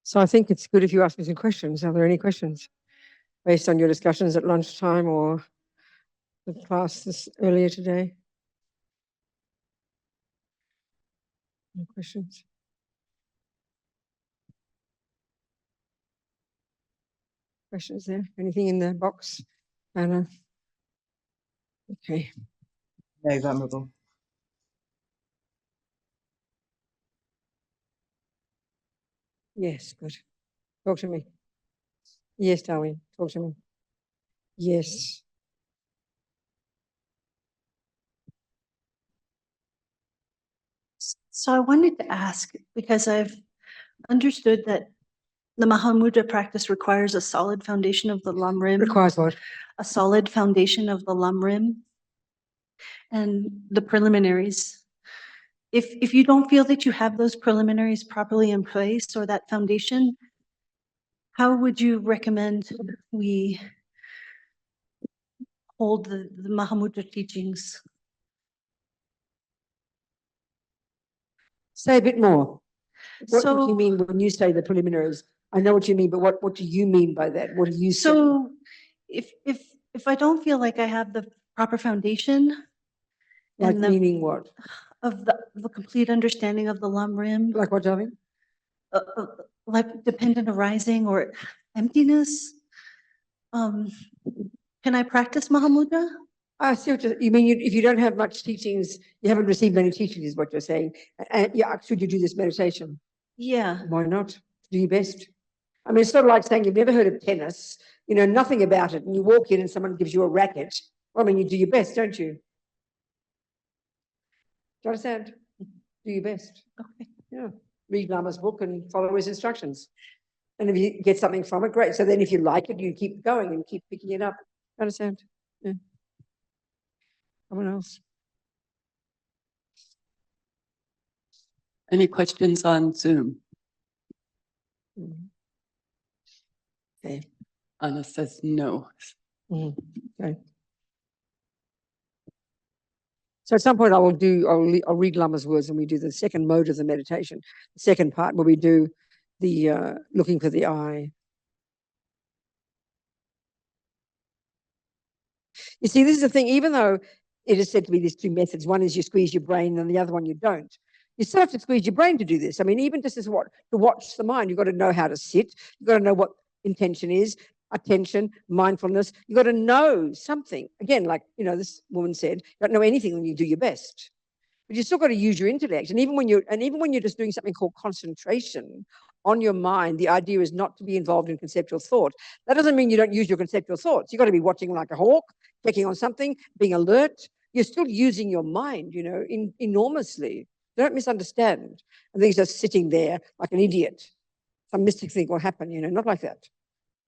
So I think it's good if you ask me some questions. Are there any questions based on your discussions at lunchtime or the class earlier today? No questions? Questions there? Anything in the box, Anna? Okay. Very vulnerable. Yes, good. Talk to me. Yes, darling, talk to me. Yes. So I wanted to ask, because I've understood that the Mahamudra practice requires a solid foundation of the Lam Rim. Requires what? A solid foundation of the Lam Rim and the preliminaries. If you don't feel that you have those preliminaries properly in place or that foundation, how would you recommend we hold the Mahamudra teachings? Say a bit more. What do you So, mean when you say the preliminaries? I know what you mean, but what do you mean by that? What do you say? so if I don't feel like I have the proper foundation Like and the meaning what? of the complete understanding of the Lam Rim, Like what, darling? like dependent arising or emptiness, can I practice Mahamudra? I see what you mean. If you don't have much teachings, you haven't received many teachings, is what you're saying. And yeah, should you do this meditation? Yeah. Why not? Do your best. I mean, it's sort of like saying you've never heard of tennis, you know nothing about it, and you walk in and someone gives you a racket. Well, I mean, you do your best, don't you? Do you understand? Do your best. Okay. Yeah. Read Lama's book and follow his instructions. And if you get something from it, great. So then if you like it, you keep going and keep picking it up. Understand? Yeah. Someone else? Any questions on Zoom? Okay. Anna says no. Okay. So at some point I'll read Lama's words and we do the second mode of the meditation, the second part where we do the looking for the eye. You see, this is the thing, even though it is said to be these two methods, one is you squeeze your brain and the other one you don't. You still have to squeeze your brain to do this. I mean, even just as what to watch the mind, you've got to know how to sit, you've got to know what intention is, attention, mindfulness, you've got to know something. Again, like this woman said, you don't know anything when you do your best. But you still got to use your intellect. And even when you're just doing something called concentration on your mind, the idea is not to be involved in conceptual thought. That doesn't mean you don't use your conceptual thoughts. You've got to be watching like a hawk, checking on something, being alert. You're still using your mind, enormously. Don't misunderstand. I think just sitting there like an idiot. Some mystic thing will happen, not like that.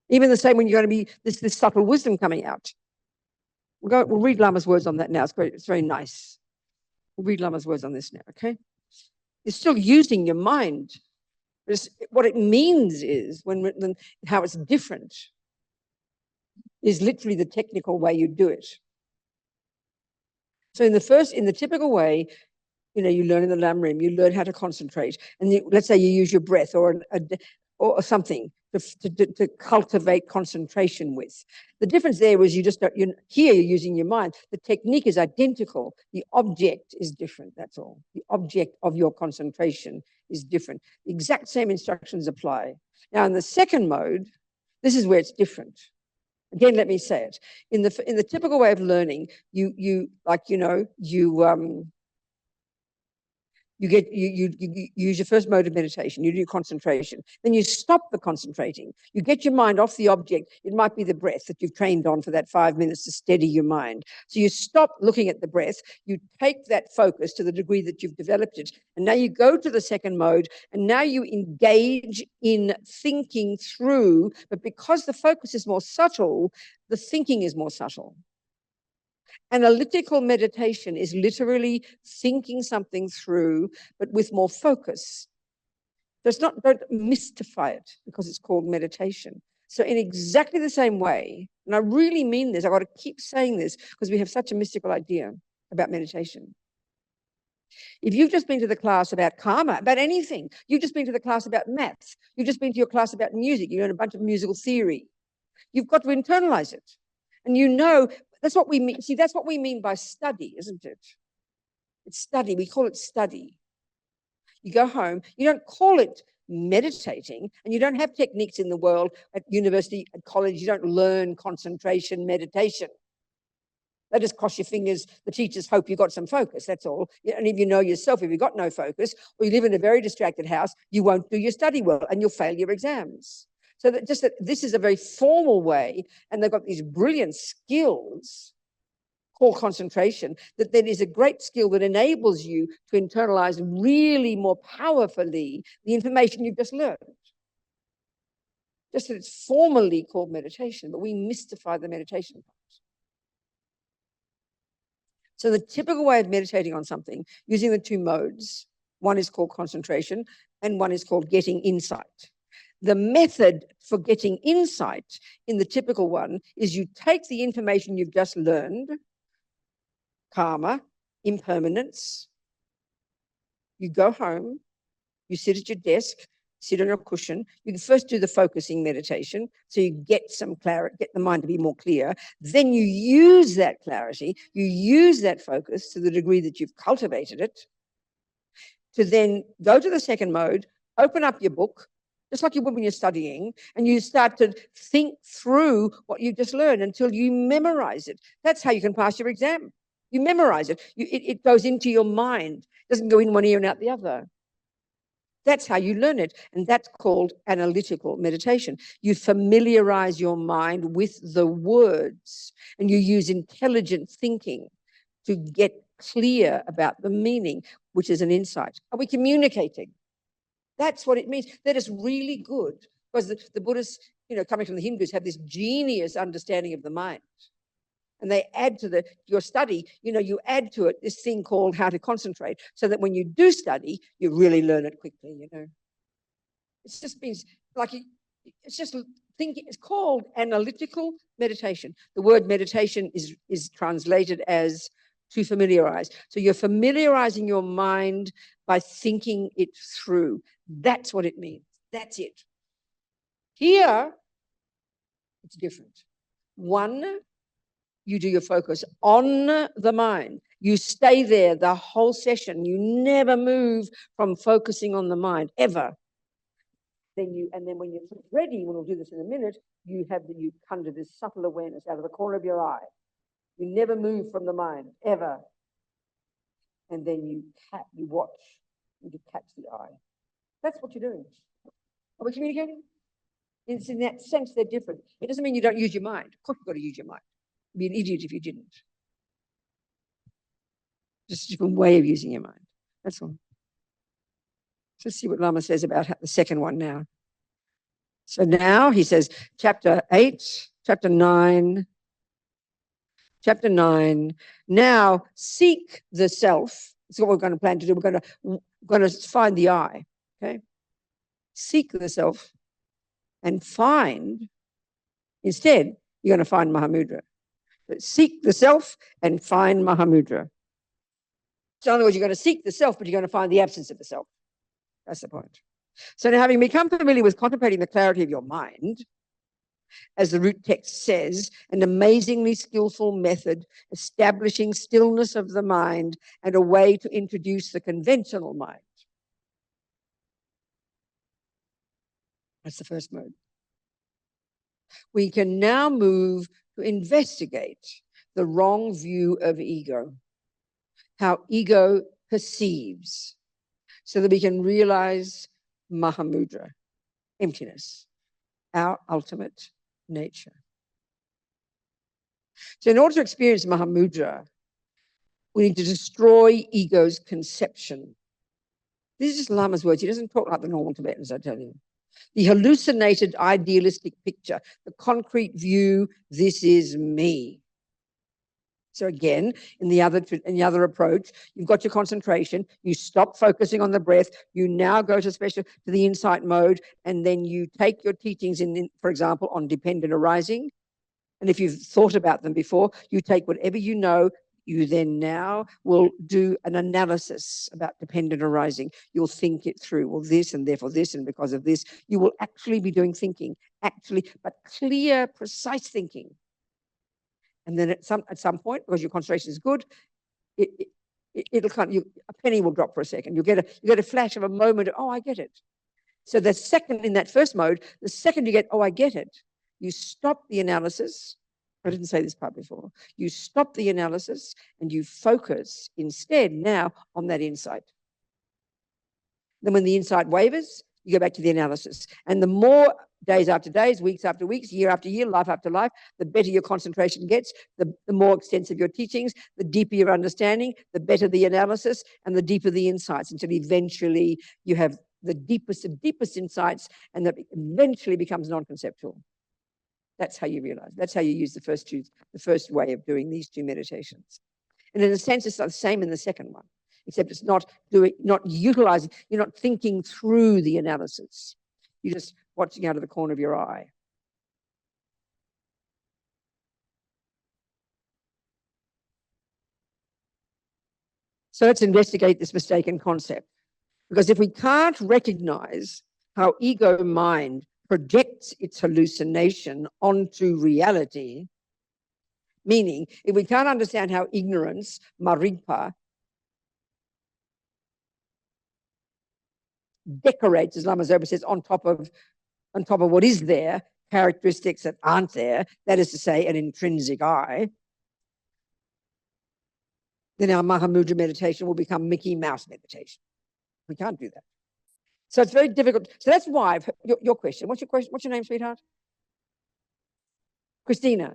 Even the same when you're going to be this subtle wisdom coming out. We'll read Lama's words on that now. It's very nice. We'll read Lama's words on this now, okay? You're still using your mind. What it means is how it's different is literally the technical way you do it. So in the typical way, you learn in the Lam Rim, you learn how to concentrate, and let's say you use your breath or something to cultivate concentration with. The difference there is here you're using your mind. The technique is identical. The object is different, that's all. The object of your concentration is different. The exact same instructions apply. Now, in the second mode, this is where it's different. Again, let me say it. In the typical way of learning, you use your first mode of meditation, you do concentration, then you stop the concentrating, you get your mind off the object. It might be the breath that you've trained on for that 5 minutes to steady your mind. So you stop looking at the breath, you take that focus to the degree that you've developed it, and now you go to the second mode, and now you engage in thinking through, but because the focus is more subtle, the thinking is more subtle. Analytical meditation is literally thinking something through, but with more focus. Don't mystify it because it's called meditation. So in exactly the same way, and I really mean this, I've got to keep saying this because we have such a mystical idea about meditation. If you've just been to the class about karma, about anything, you've just been to the class about maths, you've just been to your class about music, you learn a bunch of musical theory, you've got to internalize it. And you know, that's what we mean. See, that's what we mean by study, isn't it? It's study. We call it study. You go home, you don't call it meditating, and you don't have techniques in the world at university, at college. You don't learn concentration meditation. They just cross your fingers. The teachers hope you got some focus, that's all. And if you know yourself, if you've got no focus, or you live in a very distracted house, you won't do your study well and you'll fail your exams. So that just that this is a very formal way, and they've got these brilliant skills called concentration, that then is a great skill that enables you to internalize really more powerfully the information you've just learned. Just that it's formally called meditation, but we mystify the meditation part. So the typical way of meditating on something, using the two modes, one is called concentration and one is called getting insight. The method for getting insight in the typical one is you take the information you've just learned, karma, impermanence, you go home, you sit at your desk, sit on your cushion. You can first do the focusing meditation, so you get some clarity, get the mind to be more clear. Then you use that clarity, you use that focus to the degree that you've cultivated it, to then go to the second mode, open up your book, just like you would when you're studying, and you start to think through what you've just learned until you memorize it. That's how you can pass your exam. You memorize it. It goes into your mind. It doesn't go in one ear and out the other. That's how you learn it. And that's called analytical meditation. You familiarize your mind with the words, and you use intelligent thinking to get clear about the meaning, which is an insight. Are we communicating? That's what it means. That is really good, because the Buddhists, coming from the Hindus, have this genius understanding of the mind. And they add to your study, you add to it this thing called how to concentrate, so that when you do study, you really learn it quickly, It's just been like, it's just thinking, it's called analytical meditation. The word meditation is translated as to familiarize. So you're familiarizing your mind by thinking it through. That's what it means. That's it. Here, it's different. One, you do your focus on the mind. You stay there the whole session. You never move from focusing on the mind, ever. And then when you're ready, we'll do this in a minute, you come to this subtle awareness out of the corner of your eye. You never move from the mind, ever. And then you watch, and you catch the eye. That's what you're doing. Are we communicating? It's in that sense they're different. It doesn't mean you don't use your mind. Of course you've got to use your mind. You'd be an idiot if you didn't. Just a different way of using your mind. That's all. Let's see what Lama says about the second one now. So now he says, chapter 8, chapter 9. Chapter 9. Now seek the self. That's what we're going to plan to do. We're going to find the I. Okay. Seek the self and find. Instead, you're going to find Mahamudra. Seek the self and find Mahamudra. So in other words, you're going to seek the self, but you're going to find the absence of the self. That's the point. So now, having become familiar with contemplating the clarity of your mind, as the root text says, an amazingly skillful method establishing stillness of the mind and a way to introduce the conventional mind. That's the first mode. We can now move to investigate the wrong view of ego, how ego perceives, so that we can realize Mahamudra, emptiness, our ultimate nature. So in order to experience Mahamudra, we need to destroy ego's conception. These are just Lama's words. He doesn't talk like the normal Tibetans, I tell you. The hallucinated idealistic picture, the concrete view, this is me. So again, in the other approach, you've got your concentration, you stop focusing on the breath, you now go to the insight mode, and then you take your teachings for example, on dependent arising. And if you've thought about them before, you take whatever you know You then now will do an analysis about dependent arising. You'll think it through. Well, this and therefore this and because of this. You will actually be doing thinking, but clear, precise thinking. And then at some point, because your concentration is good, it'll kind of, a penny will drop for a second. You get a flash of a moment of, oh, I get it. So the second, in that first mode, the second you get, oh, I get it, you stop the analysis. I didn't say this part before. You stop the analysis and you focus instead now on that insight. Then when the insight wavers, you go back to the analysis. And the more days after days, weeks after weeks, year after year, life after life, the better your concentration gets, the more extensive your teachings, the deeper your understanding, the better the analysis, and the deeper the insights, until eventually you have the deepest of deepest insights, and that eventually becomes non-conceptual. That's how you realize. That's how you use the first way of doing these two meditations. And in a sense, it's the same in the second one, except it's not utilizing, you're not thinking through the analysis. You're just watching out of the corner of your eye. So let's investigate this mistaken concept. Because if we can't recognize how ego mind projects its hallucination onto reality, meaning if we can't understand how ignorance, marigpa, decorates, as Lama Zopa says, on top of what is there, characteristics that aren't there, that is to say, an intrinsic I, then our Mahamudra meditation will become Mickey Mouse meditation. We can't do that. So it's very difficult. So that's why, your question, what's your question? What's your name, sweetheart? Christina.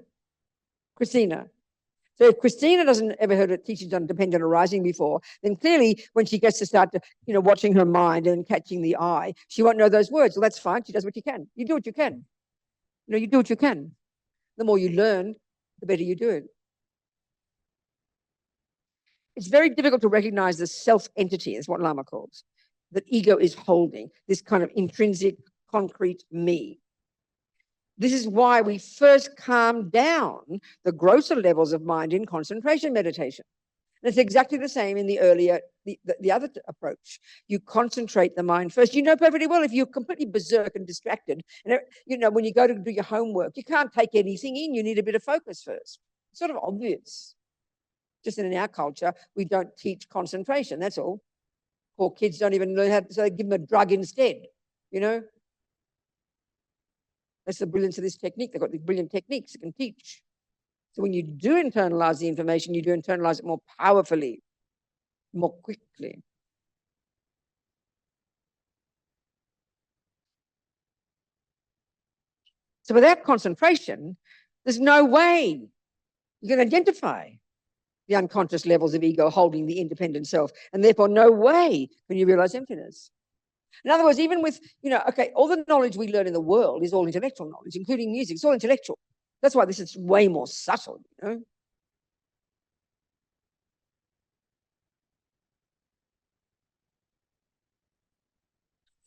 So if Christina doesn't ever heard of teachings on dependent arising before, then clearly when she gets to start to, watching her mind and catching the eye, she won't know those words. Well, that's fine. She does what you can. You do what you can. You do what you can. The more you learn, the better you do it. It's very difficult to recognize the self-entity, is what Lama calls, that ego is holding, this kind of intrinsic, concrete me. This is why we first calm down the grosser levels of mind in concentration meditation. And it's exactly the same in the other approach. You concentrate the mind first. You know perfectly well if you're completely berserk and distracted, and when you go to do your homework, you can't take anything in. You need a bit of focus first. It's sort of obvious. Just in our culture, we don't teach concentration. That's all. Poor kids don't even learn how to, so they give them a drug instead. That's the brilliance of this technique. They've got these brilliant techniques that can teach. So when you do internalize the information, you do internalize it more powerfully, more quickly. So without concentration, there's no way you can identify the unconscious levels of ego holding the independent self, and therefore no way can you realize emptiness. In other words, even with, all the knowledge we learn in the world is all intellectual knowledge, including music. It's all intellectual. That's why this is way more subtle, So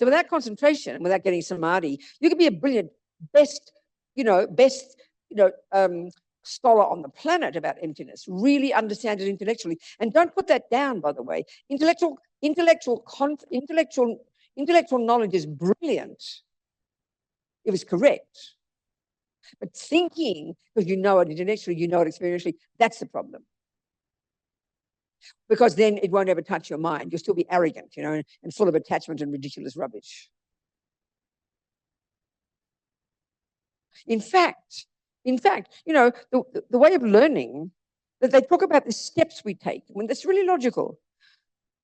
without concentration and without getting samadhi, you can be a brilliant, best scholar on the planet about emptiness, really understand it intellectually. And don't put that down, by the way. Intellectual knowledge is brilliant if it's correct. But thinking, because you know it intellectually, you know it experientially, that's the problem. Because then it won't ever touch your mind. You'll still be arrogant, and full of attachment and ridiculous rubbish. In fact, the way of learning, that they talk about the steps we take, when that's really logical.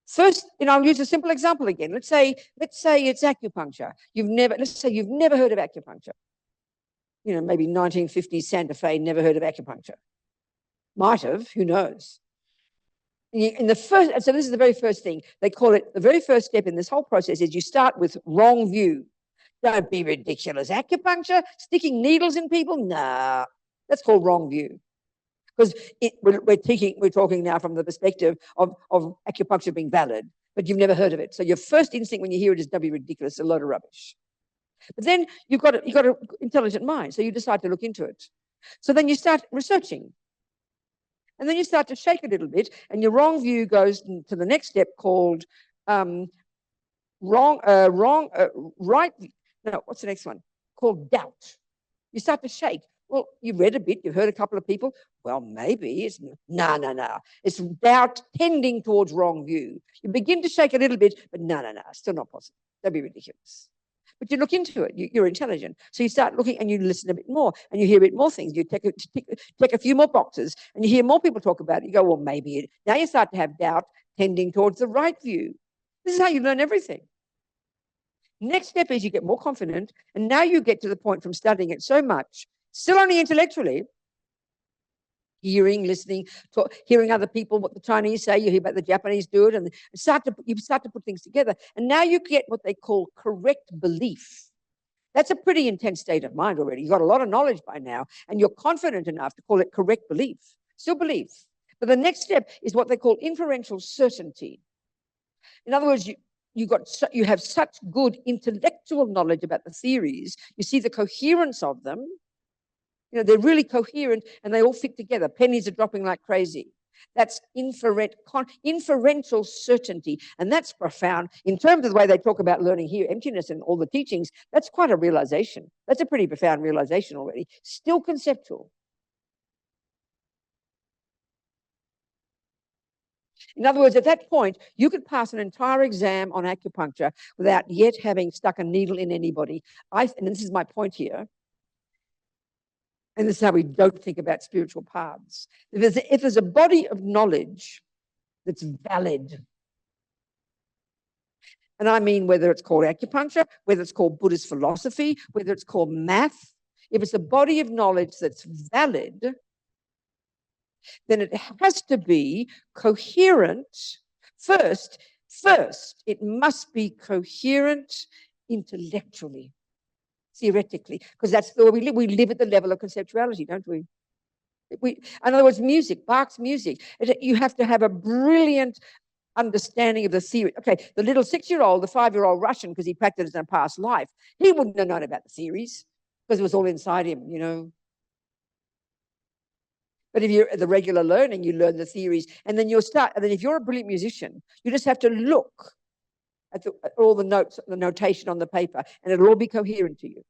First, I'll use a simple example again. Let's say it's acupuncture. Let's say you've never heard of acupuncture. Maybe 1950s Santa Fe never heard of acupuncture. Might have, who knows? So this is the very first thing. They call it, the very first step in this whole process is you start with wrong view. Don't be ridiculous. Acupuncture? Sticking needles in people? Nah, that's called wrong view. Because we're talking now from the perspective of acupuncture being valid, but you've never heard of it. So your first instinct when you hear it is, don't be ridiculous, a load of rubbish. But then you've got an intelligent mind, so you decide to look into it. So then you start researching. And then you start to shake a little bit, and your wrong view goes to the next step called right. No, what's the next one? Called doubt. You start to shake. Well, you've read a bit, you've heard a couple of people. Well, maybe it's no. It's doubt tending towards wrong view. You begin to shake a little bit, but no, still not possible. That'd be ridiculous. But you look into it, you're intelligent. So you start looking and you listen a bit more and you hear a bit more things. You take a few more boxes and you hear more people talk about it. You go, well, maybe it. Now you start to have doubt tending towards the right view. This is how you learn everything. Next step is you get more confident, and now you get to the point from studying it so much, still only intellectually, hearing, listening, hearing other people, what the Chinese say, you hear about the Japanese do it, and you start to put things together. And now you get what they call correct belief. That's a pretty intense state of mind already. You've got a lot of knowledge by now, and you're confident enough to call it correct belief. Still belief. But the next step is what they call inferential certainty. In other words, you have such good intellectual knowledge about the theories, you see the coherence of them. You know, they're really coherent and they all fit together. Pennies are dropping like crazy. That's inferential certainty. And that's profound. In terms of the way they talk about learning here, emptiness and all the teachings, that's quite a realization. That's a pretty profound realization already. Still conceptual. In other words, at that point, you could pass an entire exam on acupuncture without yet having stuck a needle in anybody. And this is my point here. And this is how we don't think about spiritual paths. If there's a body of knowledge that's valid, and I mean whether it's called acupuncture, whether it's called Buddhist philosophy, whether it's called math, if it's a body of knowledge that's valid, then it has to be coherent. First, it must be coherent intellectually, theoretically, because that's the way we live. We live at the level of conceptuality, don't we? In other words, music, Bach's music, you have to have a brilliant understanding of the theory. Okay, the little 6-year-old, the 5-year-old Russian, because he practiced in a past life, he wouldn't have known about the theories because it was all inside him, you know. But if you're at the regular learning, you learn the theories, and then you'll start. And then if you're a brilliant musician, you just have to look at all the notes, the notation on the paper, and it'll all be coherent to you.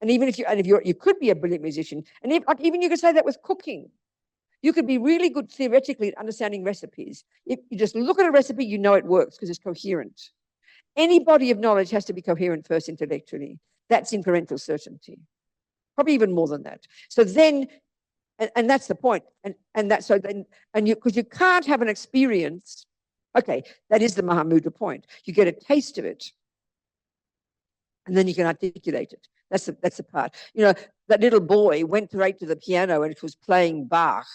And even if you could be a brilliant musician, and even you could say that with cooking. You could be really good theoretically at understanding recipes. If you just look at a recipe, you know it works because it's coherent. Any body of knowledge has to be coherent first intellectually. That's inferential certainty. Probably even more than that. So then, and that's the point. Because you can't have an experience. Okay, that is the Mahamudra point. You get a taste of it, and then you can articulate it. That's the part. You know, that little boy went straight to the piano and it was playing Bach.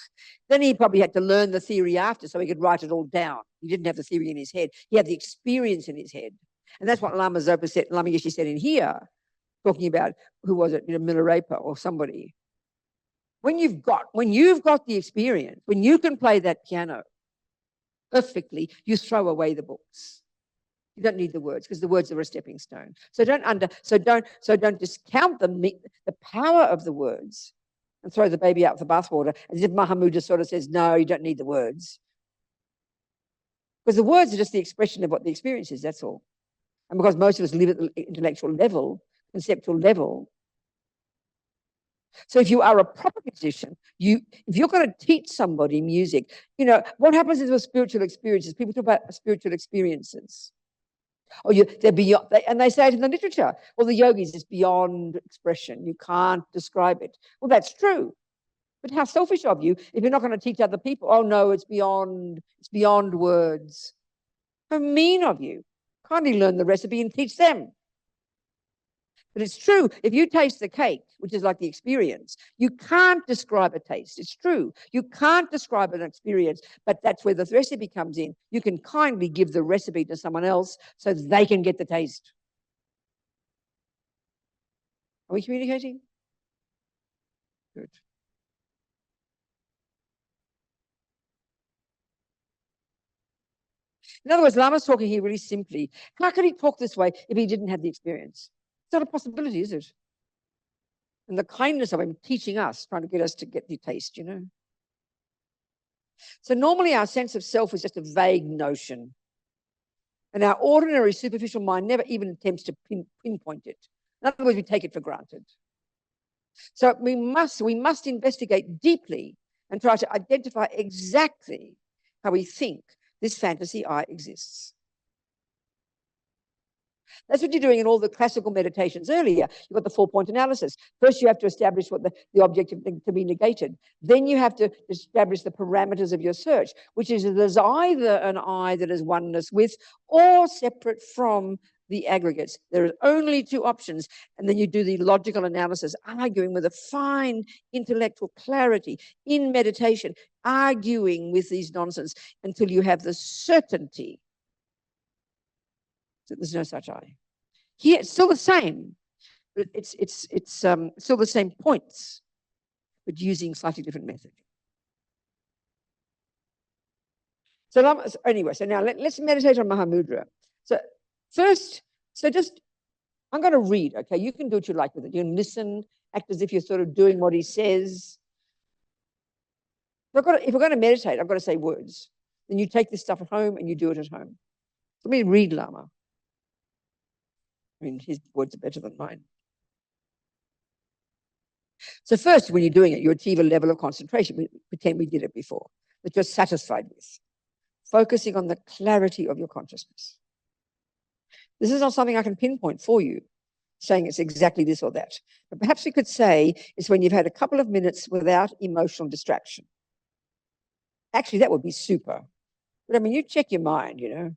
Then he probably had to learn the theory after so he could write it all down. He didn't have the theory in his head. He had the experience in his head. And that's what Lama Yeshe said in here, talking about, who was it, you know, Milarepa or somebody. When you've got the experience, when you can play that piano perfectly, you throw away the books. You don't need the words because the words are a stepping stone. So don't discount the power of the words and throw the baby out with the bathwater as if Mahamudra sort of says, no, you don't need the words. Because the words are just the expression of what the experience is, that's all. And because most of us live at the intellectual level, conceptual level. So if you are a proper musician, if you're going to teach somebody music, you know, what happens is with spiritual experiences, people talk about spiritual experiences. Or they're beyond, and they say it in the literature. Well, the yogis is beyond expression. You can't describe it. Well, that's true. But how selfish of you if you're not going to teach other people. Oh no, it's beyond words. How mean of you. Kindly learn the recipe and teach them. But it's true. If you taste the cake, which is like the experience, you can't describe a taste. It's true. You can't describe an experience, but that's where the recipe comes in. You can kindly give the recipe to someone else so they can get the taste. Are we communicating? Good. In other words, Lama's talking here really simply. How could he talk this way if he didn't have the experience? It's not a possibility, is it? And the kindness of him teaching us, trying to get us to get the taste, you know. So normally our sense of self is just a vague notion. And our ordinary superficial mind never even attempts to pinpoint it. In other words, we take it for granted. So we must investigate deeply and try to identify exactly how we think this fantasy I exists. That's what you're doing in all the classical meditations earlier. You've got the 4-point analysis. First, you have to establish what the objective thing to be negated. Then you have to establish the parameters of your search, which is there's either an I that is oneness with or separate from the aggregates. There are only 2 options. And then you do the logical analysis, arguing with a fine intellectual clarity in meditation, arguing with these nonsense until you have the certainty that there's no such I. Here, it's still the same. But it's still the same points, but using slightly different method. So anyway, so now let's meditate on Mahamudra. So first, I'm going to read, okay? You can do what you like with it. You can listen, act as if you're sort of doing what he says. If we're going to meditate, I've got to say words. Then you take this stuff at home and you do it at home. Let me read Lama. I mean, his words are better than mine. So first, when you're doing it, you achieve a level of concentration. We pretend we did it before, that you're satisfied with, focusing on the clarity of your consciousness. This is not something I can pinpoint for you, saying it's exactly this or that. But perhaps we could say it's when you've had a couple of minutes without emotional distraction. Actually, that would be super. But I mean, you check your mind,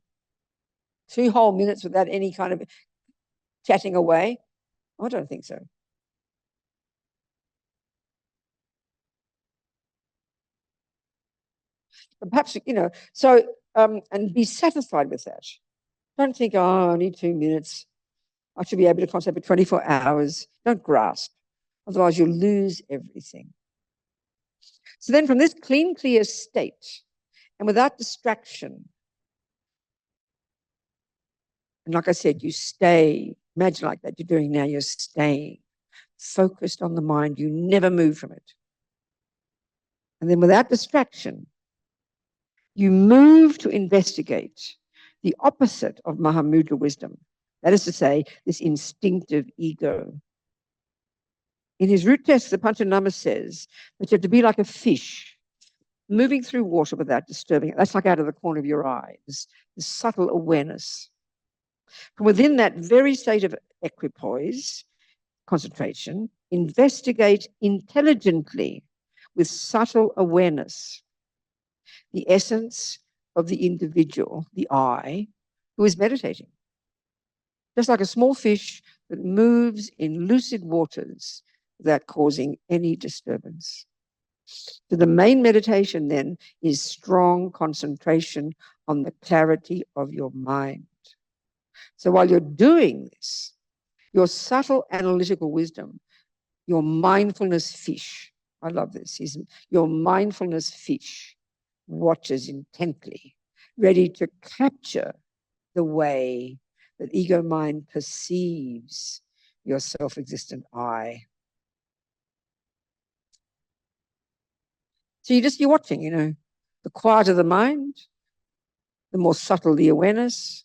2 whole minutes without any kind of chatting away. I don't think so. But perhaps, and be satisfied with that. Don't think, oh, I need 2 minutes. I should be able to concentrate for 24 hours. Don't grasp. Otherwise, you'll lose everything. So then from this clean, clear state, and without distraction, and like I said, you stay, imagine like that you're doing now, you're staying focused on the mind. You never move from it. And then without distraction, you move to investigate the opposite of Mahamudra wisdom. That is to say, this instinctive ego. In his root test, the Panchanama says that you have to be like a fish, moving through water without disturbing it. That's like out of the corner of your eye, this subtle awareness. From within that very state of equipoise, concentration, investigate intelligently with subtle awareness the essence of the individual, the I, who is meditating. Just like a small fish that moves in lucid waters without causing any disturbance. So the main meditation then is strong concentration on the clarity of your mind. So while you're doing this, your subtle analytical wisdom, your mindfulness fish, I love this, your mindfulness fish watches intently, ready to capture the way that ego mind perceives your self-existent I. So you're watching, the quieter the mind, the more subtle the awareness.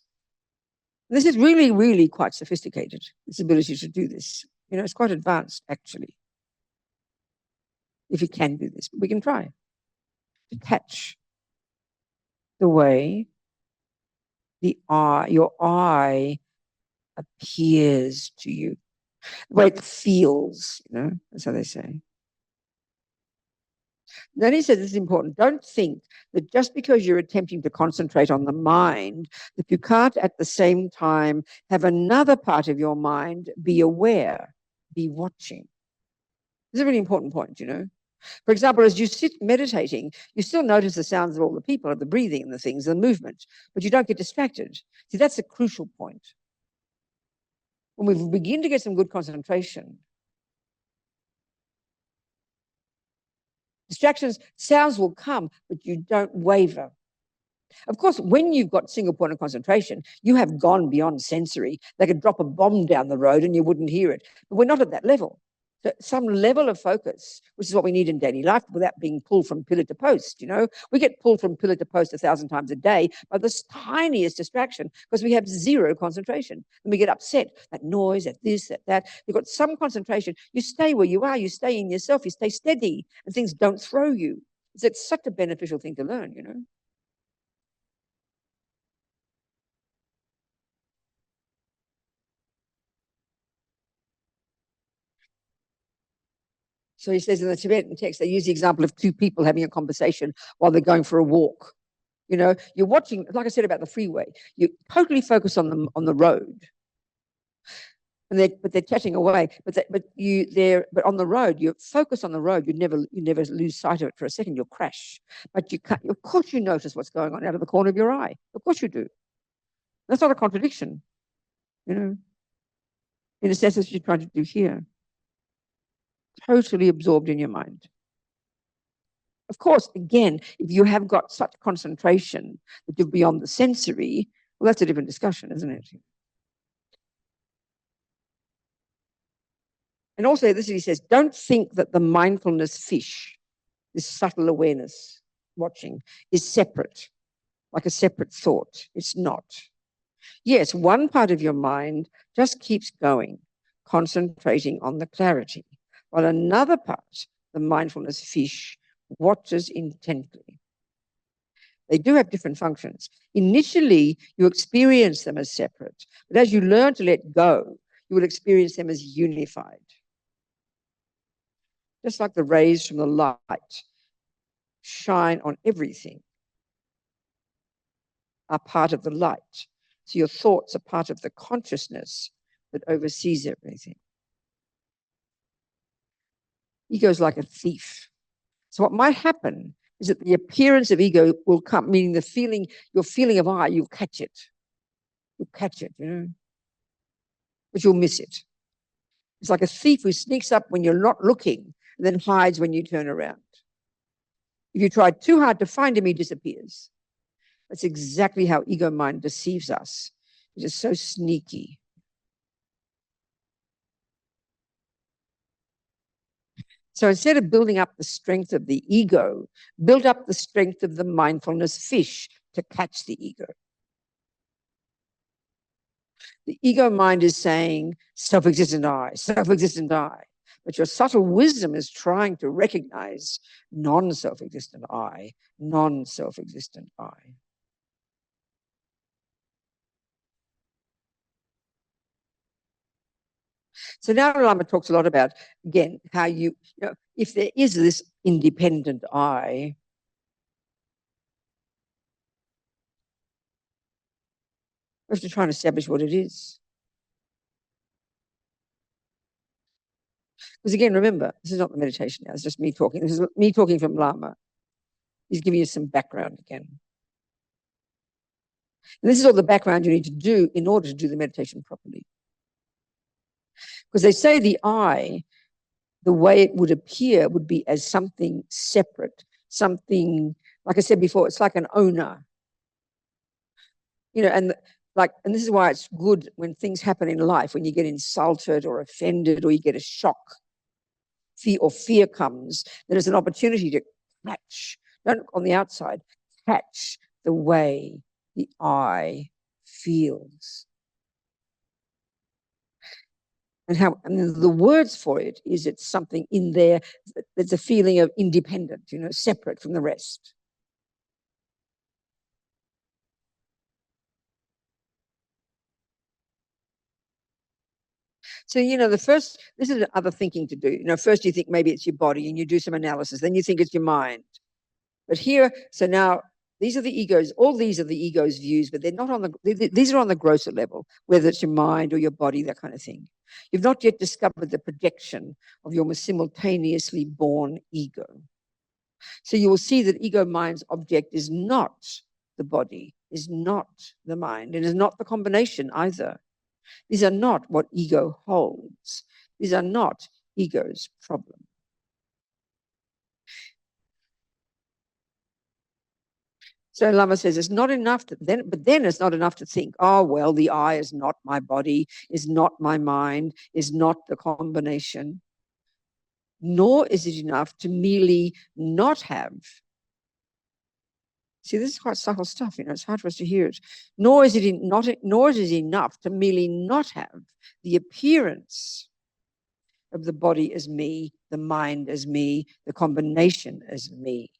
And this is really, really quite sophisticated, this ability to do this. It's quite advanced, actually, if you can do this. But we can try to catch the way your I appears to you, the way it feels, that's how they say. Then he says this is important. Don't think that just because you're attempting to concentrate on the mind, that you can't at the same time have another part of your mind be aware, be watching. This is a really important point, For example, as you sit meditating, you still notice the sounds of all the people, of the breathing and the things, the movement, but you don't get distracted. See, that's a crucial point. When we begin to get some good concentration, distractions, sounds will come, but you don't waver. Of course, when you've got single point of concentration, you have gone beyond sensory. They could drop a bomb down the road and you wouldn't hear it. But we're not at that level. So some level of focus, which is what we need in daily life, without being pulled from pillar to post. You know, we get pulled from pillar to post 1,000 times a day by this tiniest distraction because we have zero concentration, and we get upset at noise, at this, at that. You've got some concentration. You stay where you are. You stay in yourself. You stay steady, and things don't throw you. It's such a beneficial thing to learn. You know. So he says in the Tibetan text, they use the example of two people having a conversation while they're going for a walk. You know, you're watching, like I said about the freeway, you totally focus on the road, and they're chatting away. But on the road, you focus on the road. You never lose sight of it for a second. You'll crash, but you can't. Of course, you notice what's going on out of the corner of your eye. Of course, you do. That's not a contradiction. You know, in a sense, that's what you're trying to do here. Totally absorbed in your mind. Of course, again, if you have got such concentration that you're beyond the sensory, well, that's a different discussion, isn't it? And also, this he says, don't think that the mindfulness fish, this subtle awareness, watching, is separate, like a separate thought. It's not. Yes, one part of your mind just keeps going, concentrating on the clarity, while another part, the mindfulness fish, watches intently. They do have different functions. Initially, you experience them as separate, but as you learn to let go, you will experience them as unified. Just like the rays from the light shine on everything, are part of the light. So your thoughts are part of the consciousness that oversees everything. Ego is like a thief. So what might happen is that the appearance of ego will come, meaning your feeling of I, you'll catch it. You'll catch it, you know, but you'll miss it. It's like a thief who sneaks up when you're not looking and then hides when you turn around. If you try too hard to find him, he disappears. That's exactly how ego mind deceives us. It is so sneaky. So instead of building up the strength of the ego, build up the strength of the mindfulness fish to catch the ego. The ego mind is saying, self-existent I, self-existent I. But your subtle wisdom is trying to recognize non-self-existent I, non-self-existent I. So now Lama talks a lot about, again, how you know, if there is this independent I, we have to try and establish what it is. Because again, remember, this is not the meditation now, it's just me talking. This is me talking from Lama. He's giving you some background again. And this is all the background you need to do in order to do the meditation properly. Because they say the I, the way it would appear would be as something separate, something, like I said before, it's like an owner. You know, and this is why it's good when things happen in life, when you get insulted or offended or you get a shock, fear comes, there is an opportunity to catch, don't look on the outside, catch the way the I feels. And the words for it is it's something in there, there's a feeling of independent, you know, separate from the rest. So, you know, this is other thinking to do. You know, first you think maybe it's your body and you do some analysis, then you think it's your mind. But here, so now these are the egos, all these are the ego's views, but they're not on these are on the grosser level, whether it's your mind or your body, that kind of thing. You've not yet discovered the projection of your simultaneously born ego. So you will see that ego mind's object is not the body, is not the mind, and is not the combination either. These are not what ego holds. These are not ego's problem. So Lama says it's not enough but then it's not enough to think, oh, well, the I is not my body, is not my mind, is not the combination. nor is it enough to merely not have. See, this is quite subtle stuff, it's hard for us to hear it. Nor is it enough to merely not have the appearance of the body as me, the mind as me, the combination as me.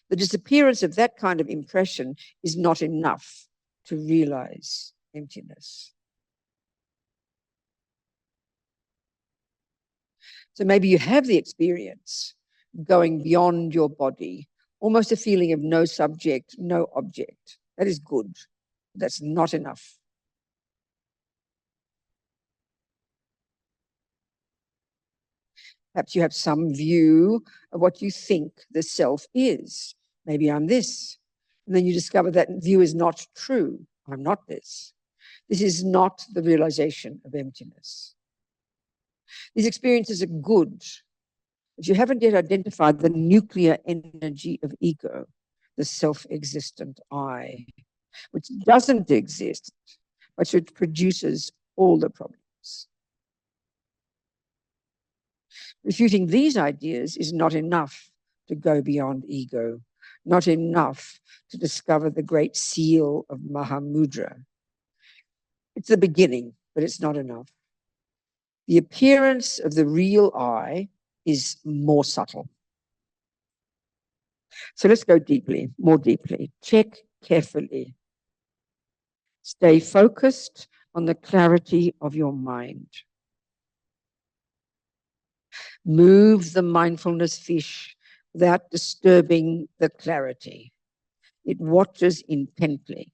The disappearance of that kind of impression is not enough to realize emptiness. So maybe you have the experience going beyond your body, almost a feeling of no subject, no object. That is good. That's not enough. Perhaps you have some view of what you think the self is. Maybe I'm this. And then you discover that view is not true. I'm not this. This is not the realization of emptiness. These experiences are good, but you haven't yet identified the nuclear energy of ego, the self-existent I, which doesn't exist, but which produces all the problems. Refuting these ideas is not enough to go beyond ego, not enough to discover the great seal of Mahamudra. It's the beginning, but it's not enough. The appearance of the real I is more subtle. So let's go deeply, more deeply. Check carefully. Stay focused on the clarity of your mind. Move the mindfulness fish without disturbing the clarity. It watches intently.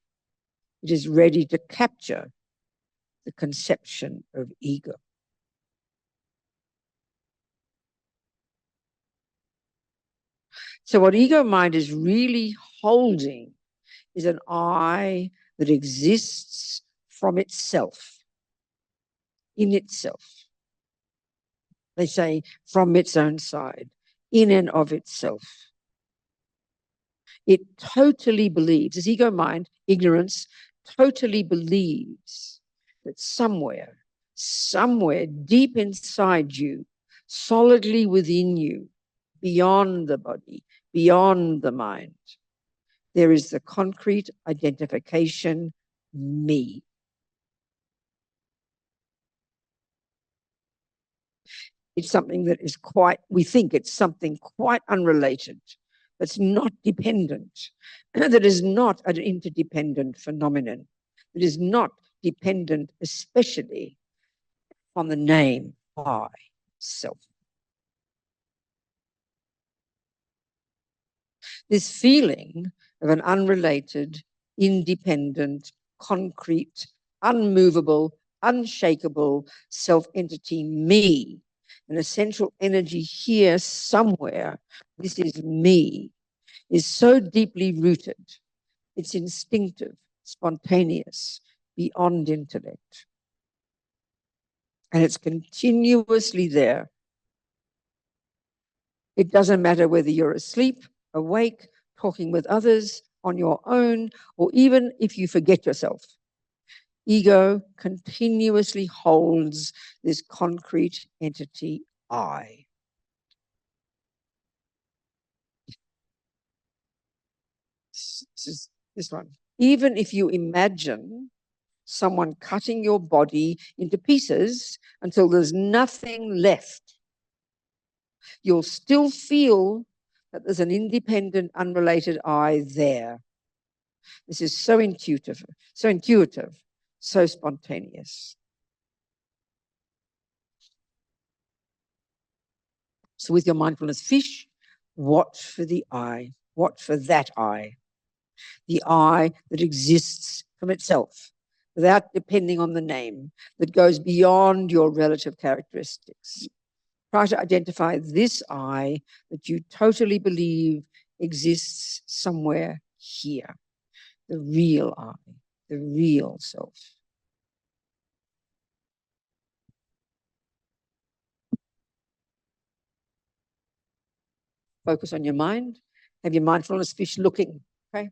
It is ready to capture the conception of ego. So what ego mind is really holding is an I that exists from itself, in itself. They say from its own side, in and of itself. It totally believes, this ego mind, ignorance, totally believes that somewhere deep inside you, solidly within you, beyond the body, beyond the mind, there is the concrete identification, me. It's something that is we think it's something quite unrelated, that's not dependent, that is not an interdependent phenomenon, that is not dependent especially on the name I, self. This feeling of an unrelated, independent, concrete, unmovable, unshakable self-entity, me, an essential energy here somewhere, this is me, is so deeply rooted. It's instinctive, spontaneous, beyond intellect. And it's continuously there. It doesn't matter whether you're asleep, awake, talking with others, on your own, or even if you forget yourself. Ego continuously holds this concrete entity, I. This one. Even if you imagine someone cutting your body into pieces until there's nothing left, you'll still feel that there's an independent, unrelated I there. This is so intuitive, so spontaneous. So with your mindfulness fish, watch for the I, watch for that I, the I that exists from itself, without depending on the name, that goes beyond your relative characteristics. Try to identify this I that you totally believe exists somewhere here, the real I, the real self. Focus on your mind. Have your mindfulness fish looking, okay?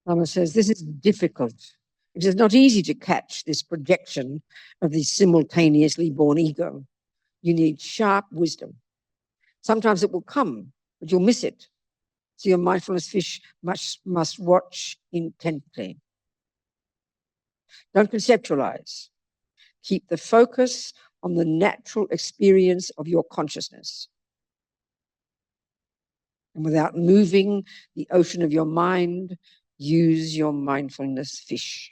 Lama says this is difficult. It is not easy to catch this projection of the simultaneously born ego. You need sharp wisdom. Sometimes it will come, but you'll miss it. So your mindfulness fish must watch intently. Don't conceptualize. Keep the focus on the natural experience of your consciousness. And without moving the ocean of your mind, use your mindfulness fish.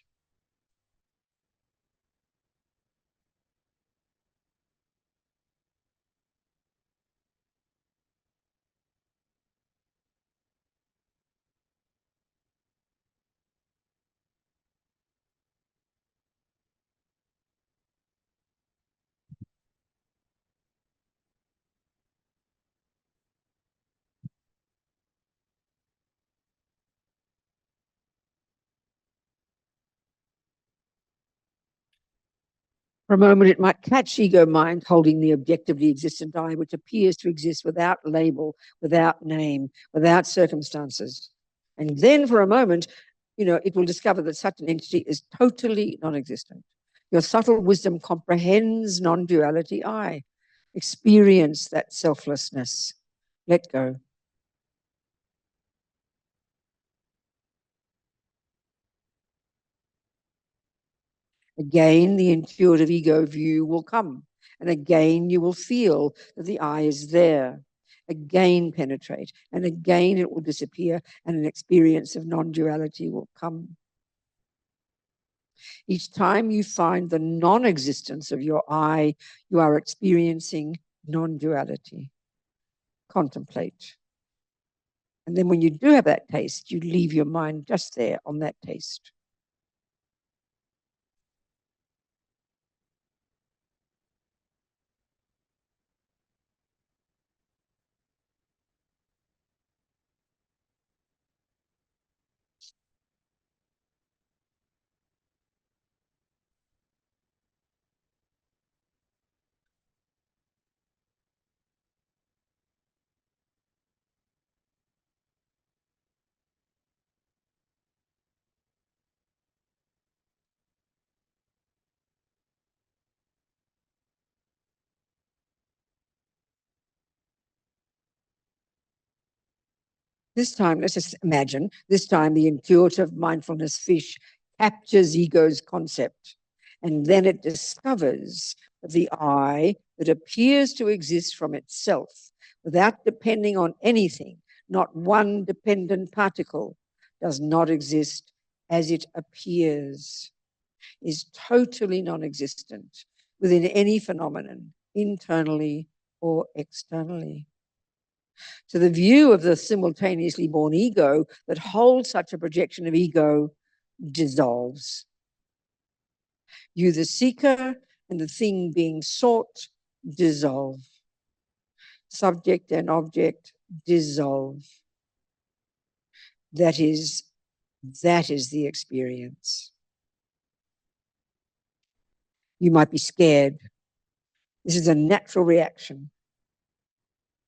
For a moment, it might catch ego mind holding the objectively existent I, which appears to exist without label, without name, without circumstances. And then for a moment, it will discover that such an entity is totally non-existent. Your subtle wisdom comprehends non-duality I. Experience that selflessness. Let go. Again, the intuitive ego view will come. And again, you will feel that the I is there. Again, penetrate. And again, it will disappear. And an experience of non-duality will come. Each time you find the non-existence of your I, you are experiencing non-duality. Contemplate. And then when you do have that taste, you leave your mind just there on that taste. This time, let's just imagine, this time the intuitive mindfulness fish captures ego's concept, and then it discovers the I that appears to exist from itself without depending on anything, not one dependent particle, does not exist as it appears, is totally non-existent within any phenomenon, internally or externally. So the view of the simultaneously born ego that holds such a projection of ego dissolves. You, the seeker, and the thing being sought dissolve. Subject and object dissolve. That is the experience. You might be scared. This is a natural reaction.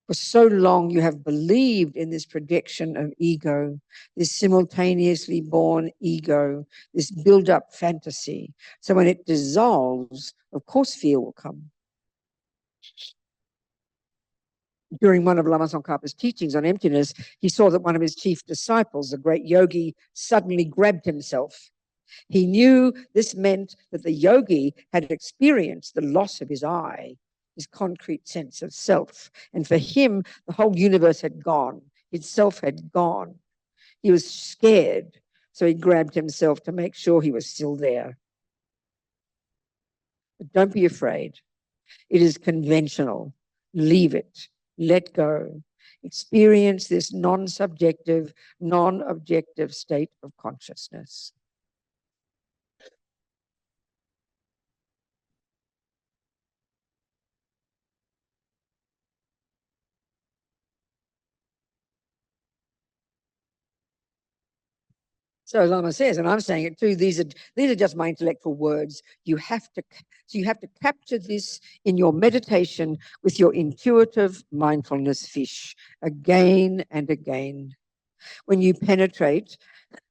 For so long you have believed in this projection of ego, this simultaneously born ego, this build-up fantasy. So when it dissolves, of course fear will come. During one of Lama Tsongkhapa's teachings on emptiness, he saw that one of his chief disciples, a great yogi, suddenly grabbed himself. He knew this meant that the yogi had experienced the loss of his I, his concrete sense of self. And for him, the whole universe had gone. His self had gone. He was scared, so he grabbed himself to make sure he was still there. But don't be afraid. It is conventional. Leave it. Let go. Experience this non-subjective, non-objective state of consciousness. So Lama says, and I'm saying it too, these are just my intellectual words. You have to capture this in your meditation with your intuitive mindfulness fish again and again. When you penetrate,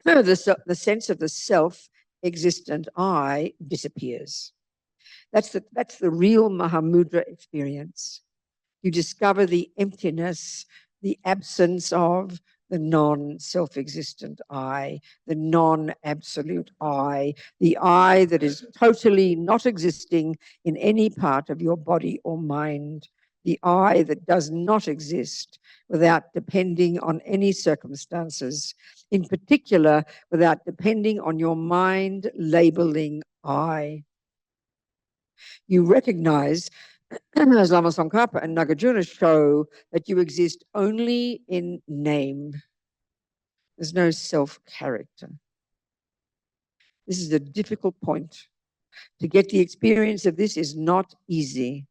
the sense of the self-existent I disappears. That's the real Mahamudra experience. You discover the emptiness, the absence of the non-self-existent I, the non-absolute I, the I that is totally not existing in any part of your body or mind, the I that does not exist without depending on any circumstances, in particular, without depending on your mind labeling I. You recognize, as Lama Tsongkhapa and Nagarjuna show, that you exist only in name. There's no self-character. This is a difficult point. To get the experience of this is not easy.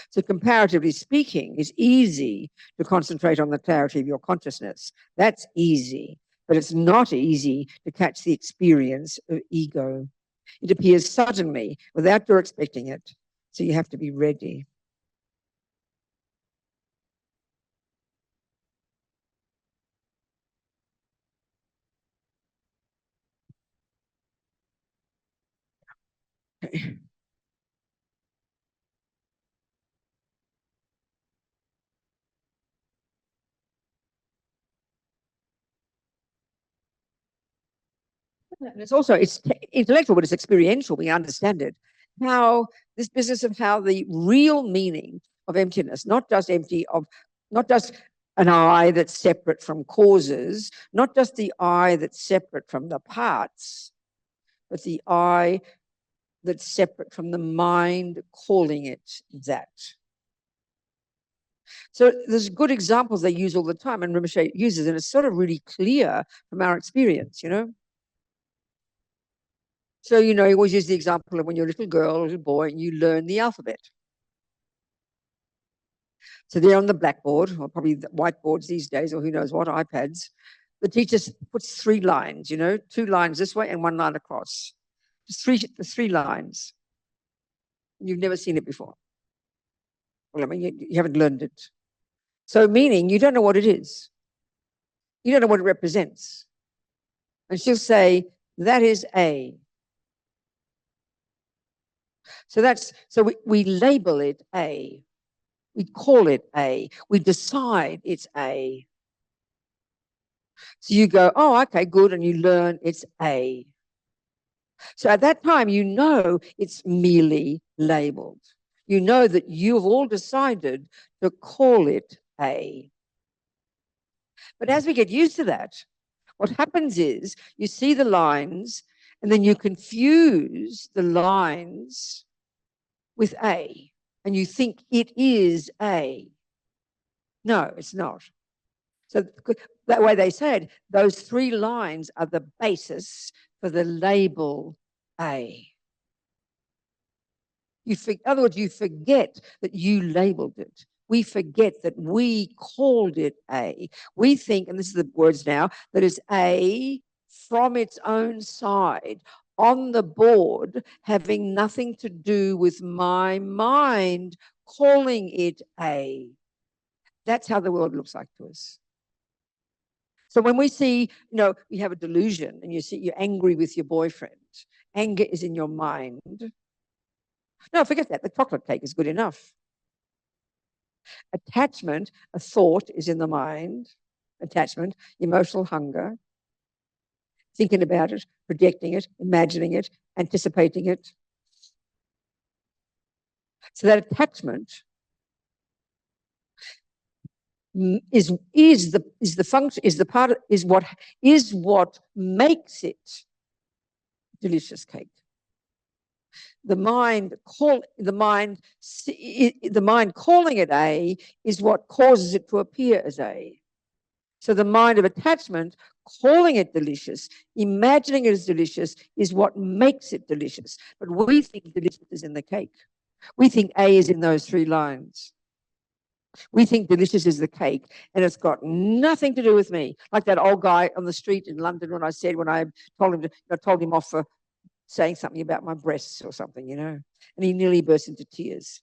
So comparatively speaking, it's easy to concentrate on the clarity of your consciousness. That's easy, but it's not easy to catch the experience of ego. It appears suddenly without your expecting it. So you have to be ready. Okay. And it's intellectual, but it's experiential. We understand it. How this business of how the real meaning of emptiness, not just an I that's separate from causes, not just the I that's separate from the parts, but the I that's separate from the mind calling it that. So there's good examples they use all the time, and Rinpoche uses, and it's sort of really clear from our experience, you know. So, you know, you always use the example of when you're a little girl or a little boy and you learn the alphabet. So there on the blackboard, or probably the whiteboards these days, or who knows what, iPads, the teacher puts 3 lines, you know, 2 lines this way and 1 line across. Just three lines. You've never seen it before. Well, I mean, you haven't learned it. So meaning you don't know what it is. You don't know what it represents. And she'll say, that is A. So we label it A. We call it A. We decide it's A. So you go, oh, okay, good, and you learn it's A. So at that time, you know it's merely labeled. You know that you've all decided to call it A. But as we get used to that, what happens is you see the lines and then you confuse the lines with A, and you think it is A. No, it's not. So that way they said those 3 lines are the basis for the label A. In other words, you forget that you labeled it. We forget that we called it A. We think, and this is the words now, that it's A from its own side on the board, having nothing to do with my mind calling it A. That's how the world looks like to us. So when we see, you know, you have a delusion and you see you're angry with your boyfriend, anger is in your mind. No, forget that. The chocolate cake is good enough. Attachment, a thought is in the mind. Attachment, emotional hunger, thinking about it, projecting it, imagining it, anticipating it. So that attachment is what makes it delicious cake. The mind calling it A is what causes it to appear as A. So the mind of attachment calling it delicious, imagining it as delicious, is what makes it delicious. But we think delicious is in the cake. We think A is in those 3 lines. We think delicious is the cake, and it's got nothing to do with me. Like that old guy on the street in London when I told him off for saying something about my breasts or something, you know, and he nearly burst into tears.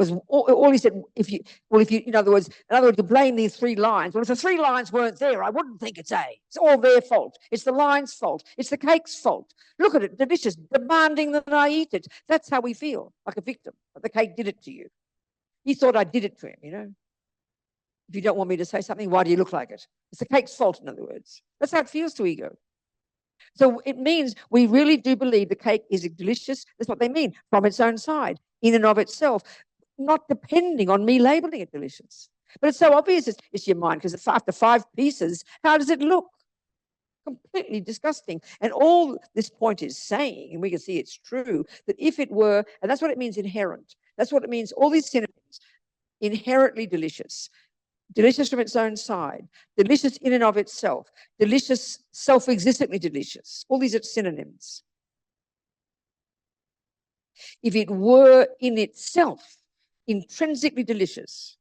Because all he said, in other words, to blame these 3 lines. Well, if the 3 lines weren't there, I wouldn't think it's A. It's all their fault. It's the line's fault. It's the cake's fault. Look at it, delicious, demanding that I eat it. That's how we feel, like a victim. But the cake did it to you. He thought I did it to him, If you don't want me to say something, why do you look like it? It's the cake's fault, in other words. That's how it feels to ego. So it means we really do believe the cake is delicious. That's what they mean, from its own side, in and of itself, not depending on me labeling it delicious. But it's so obvious it's your mind, because after 5 pieces, how does it look? Completely disgusting. And all this point is saying, and we can see it's true, that if it were, and that's what it means inherent, that's what it means, all these synonyms, inherently delicious, delicious from its own side, delicious in and of itself, delicious, self-existently delicious, all these are synonyms. If it were in itself intrinsically delicious,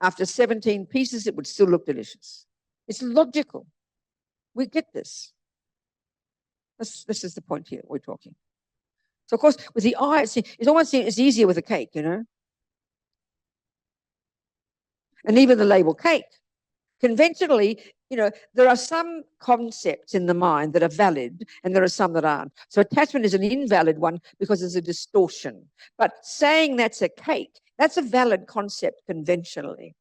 after 17 pieces, it would still look delicious. It's logical. We get this. This is the point here we're talking. So, of course, with the eye, it's almost it's easier with a cake, And even the label cake. Conventionally, there are some concepts in the mind that are valid and there are some that aren't. So attachment is an invalid one because it's a distortion. But saying that's a cake, that's a valid concept conventionally.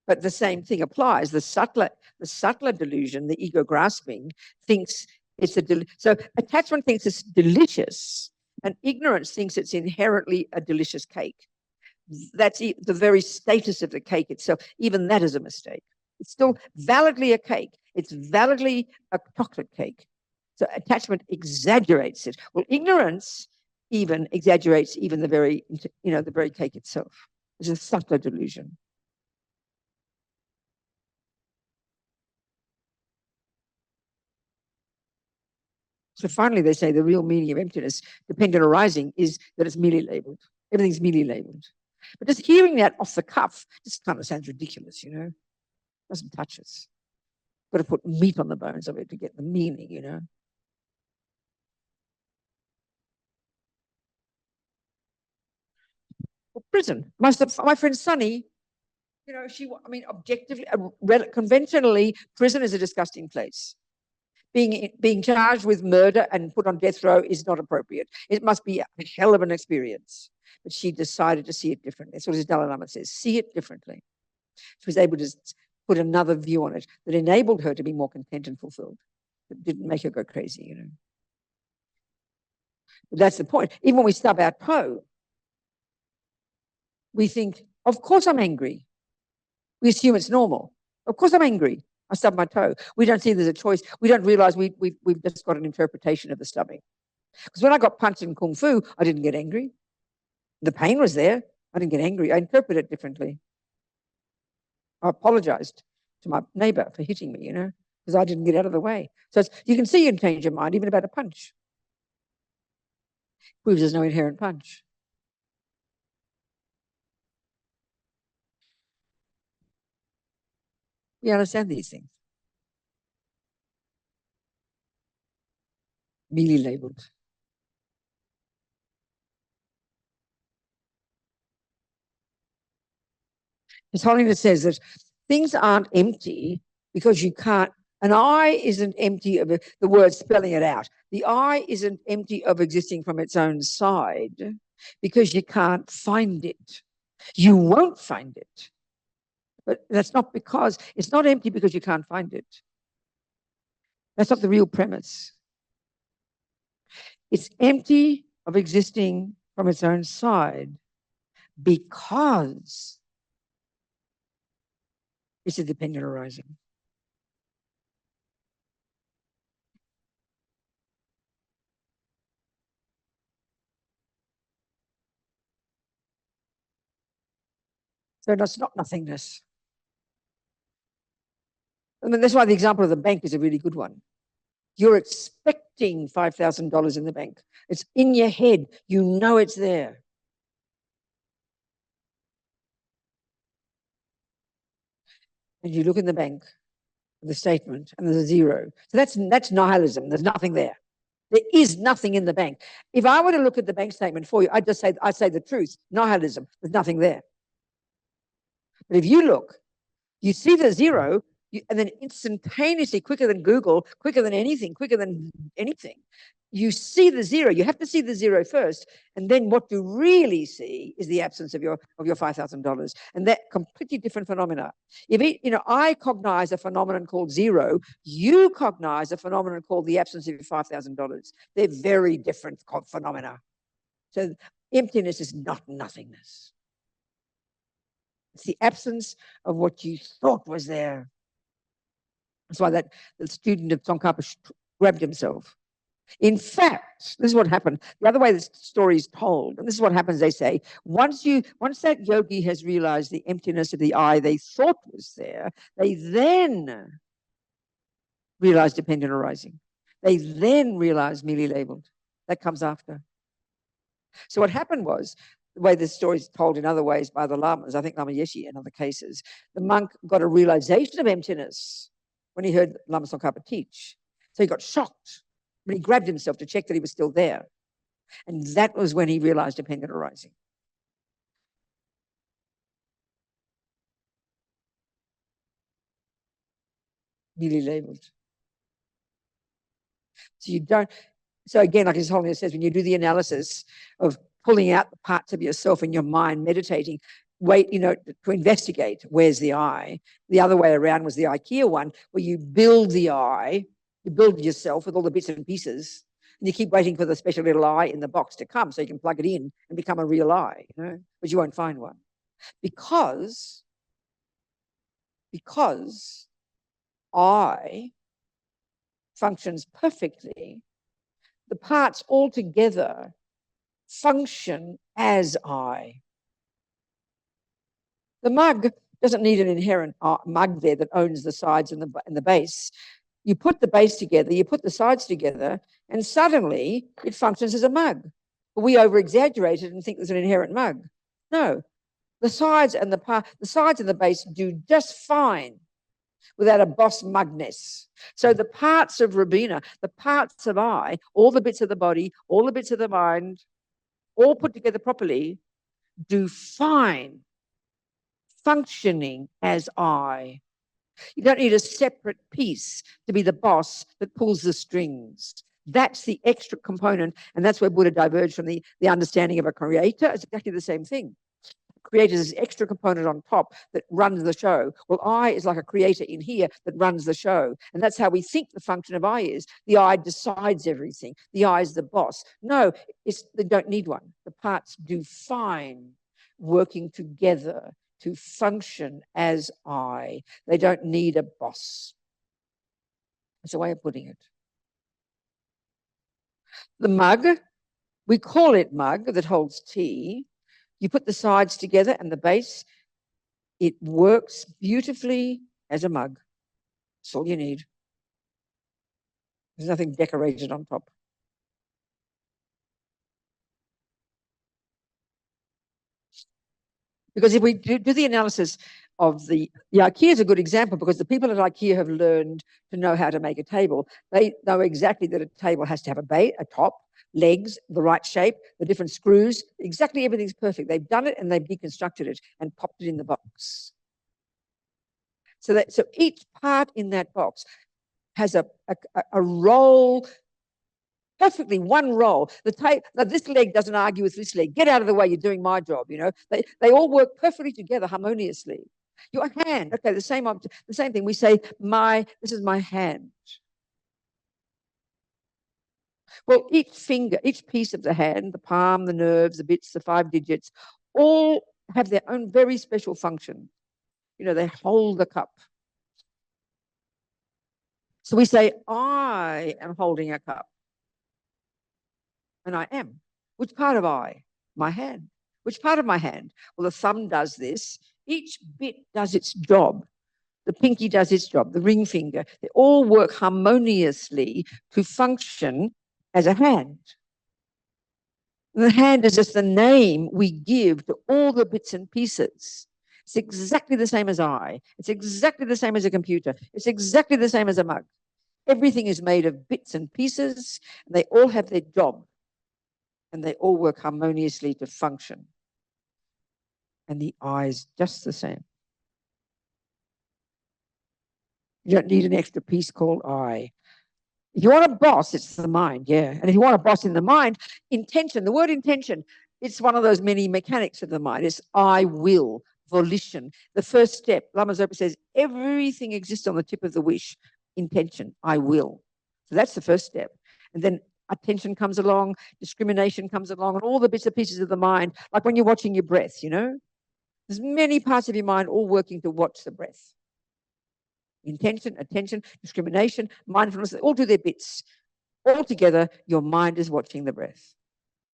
But the same thing applies. The subtler delusion, the ego grasping, thinks it's so attachment thinks it's delicious, and ignorance thinks it's inherently a delicious cake. That's the very status of the cake itself. Even that is a mistake. It's still validly a cake. It's validly a chocolate cake. So attachment exaggerates it. Well, ignorance even exaggerates even the very cake itself. It's a subtler delusion. So finally, they say the real meaning of emptiness, dependent arising, is that it's merely labeled. Everything's merely labeled. But just hearing that off the cuff just kind of sounds ridiculous, Doesn't touch us. Got to put meat on the bones of it to get the meaning, Well, prison. My friend Sunny, objectively, conventionally, prison is a disgusting place. Being charged with murder and put on death row is not appropriate. It must be a hell of an experience. But she decided to see it differently. That's what his Dalai Lama says, see it differently. She was able to put another view on it that enabled her to be more content and fulfilled. It didn't make her go crazy, But that's the point. Even when we stub our toe, we think, of course I'm angry. We assume it's normal. Of course I'm angry. I stubbed my toe. We don't see there's a choice. We don't realize we've just got an interpretation of the stubbing. Because when I got punched in Kung Fu, I didn't get angry. The pain was there. I didn't get angry. I interpreted it differently. I apologized to my neighbor for hitting me, because I didn't get out of the way. So you can see you can change your mind even about a punch. Proves there's no inherent punch. We understand these things. Merely labeled. His Holiness says that things aren't empty because you can't. An eye isn't empty of the word spelling it out. The eye isn't empty of existing from its own side because you can't find it. You won't find it. But that's not because, it's not empty because you can't find it. That's not the real premise. It's empty of existing from its own side because it's a dependent arising. So it's not nothingness. I mean, that's why the example of the bank is a really good one. You're expecting $5,000 in the bank. It's in your head. You know it's there. And you look in the bank, the statement, and there's a zero. So that's nihilism. There's nothing there. There is nothing in the bank. If I were to look at the bank statement for you, I'd say the truth, nihilism. There's nothing there. But if you look, you see the zero, and then instantaneously, quicker than Google, quicker than anything, you see the zero. You have to see the zero first, and then what you really see is the absence of your $5,000, and that completely different phenomena. If I cognize a phenomenon called zero, you cognize a phenomenon called the absence of your $5,000. They're very different phenomena. So emptiness is not nothingness. It's the absence of what you thought was there. That's why the student of Tsongkhapa grabbed himself. In fact, this is what happened. The other way this story is told, and this is what happens, they say, once that yogi has realized the emptiness of the I they thought was there, they then realize dependent arising. They then realize merely labeled. That comes after. So what happened was, the way this story is told in other ways by the lamas, I think Lama Yeshe in other cases, the monk got a realization of emptiness when he heard Lama Tsongkhapa teach. So he got shocked, but he grabbed himself to check that he was still there. And that was when he realized dependent arising. Merely labeled. So again, like His Holiness says, when you do the analysis of pulling out the parts of yourself in your mind, meditating, to investigate where's the I. The other way around was the IKEA one, where you build the I, you build yourself with all the bits and pieces, and you keep waiting for the special little I in the box to come so you can plug it in and become a real I, but you won't find one. Because I functions perfectly, the parts all together function as I. The mug doesn't need an inherent mug there that owns the sides and the base. You put the base together, you put the sides together, and suddenly it functions as a mug. But we over-exaggerate it and think there's an inherent mug. No, the sides and the base do just fine without a boss mugness. So the parts of Robina, the parts of I, all the bits of the body, all the bits of the mind, all put together properly, do fine functioning as I. You don't need a separate piece to be the boss that pulls the strings. That's the extra component, and that's where Buddha diverged from the understanding of a creator. It's exactly the same thing. Creator is this extra component on top that runs the show. Well, I is like a creator in here that runs the show. And that's how we think the function of I is. The I decides everything. The I is the boss. No, they don't need one. The parts do fine working together to function as I. They don't need a boss. That's a way of putting it. The mug, we call it mug that holds tea. You put the sides together and the base, it works beautifully as a mug. That's all you need. There's nothing decorated on top. Because if we do the analysis of the IKEA is a good example, because the people at IKEA have learned to know how to make a table. They know exactly that a table has to have a top, legs, the right shape, the different screws, exactly everything's perfect. They've done it and they've deconstructed it and popped it in the box. So each part in that box has a role, perfectly one role. This leg doesn't argue with this leg. Get out of the way, you're doing my job, They all work perfectly together harmoniously. Your hand, okay, the same thing. We say, this is my hand. Well, each finger, each piece of the hand, the palm, the nerves, the bits, the 5 digits, all have their own very special function. They hold the cup. So we say, I am holding a cup. And I am. Which part of I? My hand. Which part of my hand? Well, the thumb does this. Each bit does its job. The pinky does its job, the ring finger. They all work harmoniously to function as a hand. The hand is just the name we give to all the bits and pieces. It's exactly the same as I. It's exactly the same as a computer. It's exactly the same as a mug. Everything is made of bits and pieces, and they all have their job, and they all work harmoniously to function. And the eye is just the same. You don't need an extra piece called eye. If you want a boss, it's the mind, yeah. And if you want a boss in the mind, intention, the word intention, it's one of those many mechanics of the mind. It's I will, volition. The first step, Lama Zopa says, everything exists on the tip of the wish, intention, I will. So that's the first step. And then attention comes along, discrimination comes along, and all the bits and pieces of the mind, like when you're watching your breath, you know? There's many parts of your mind all working to watch the breath. Intention, attention, discrimination, mindfulness, they all do their bits. All together, your mind is watching the breath.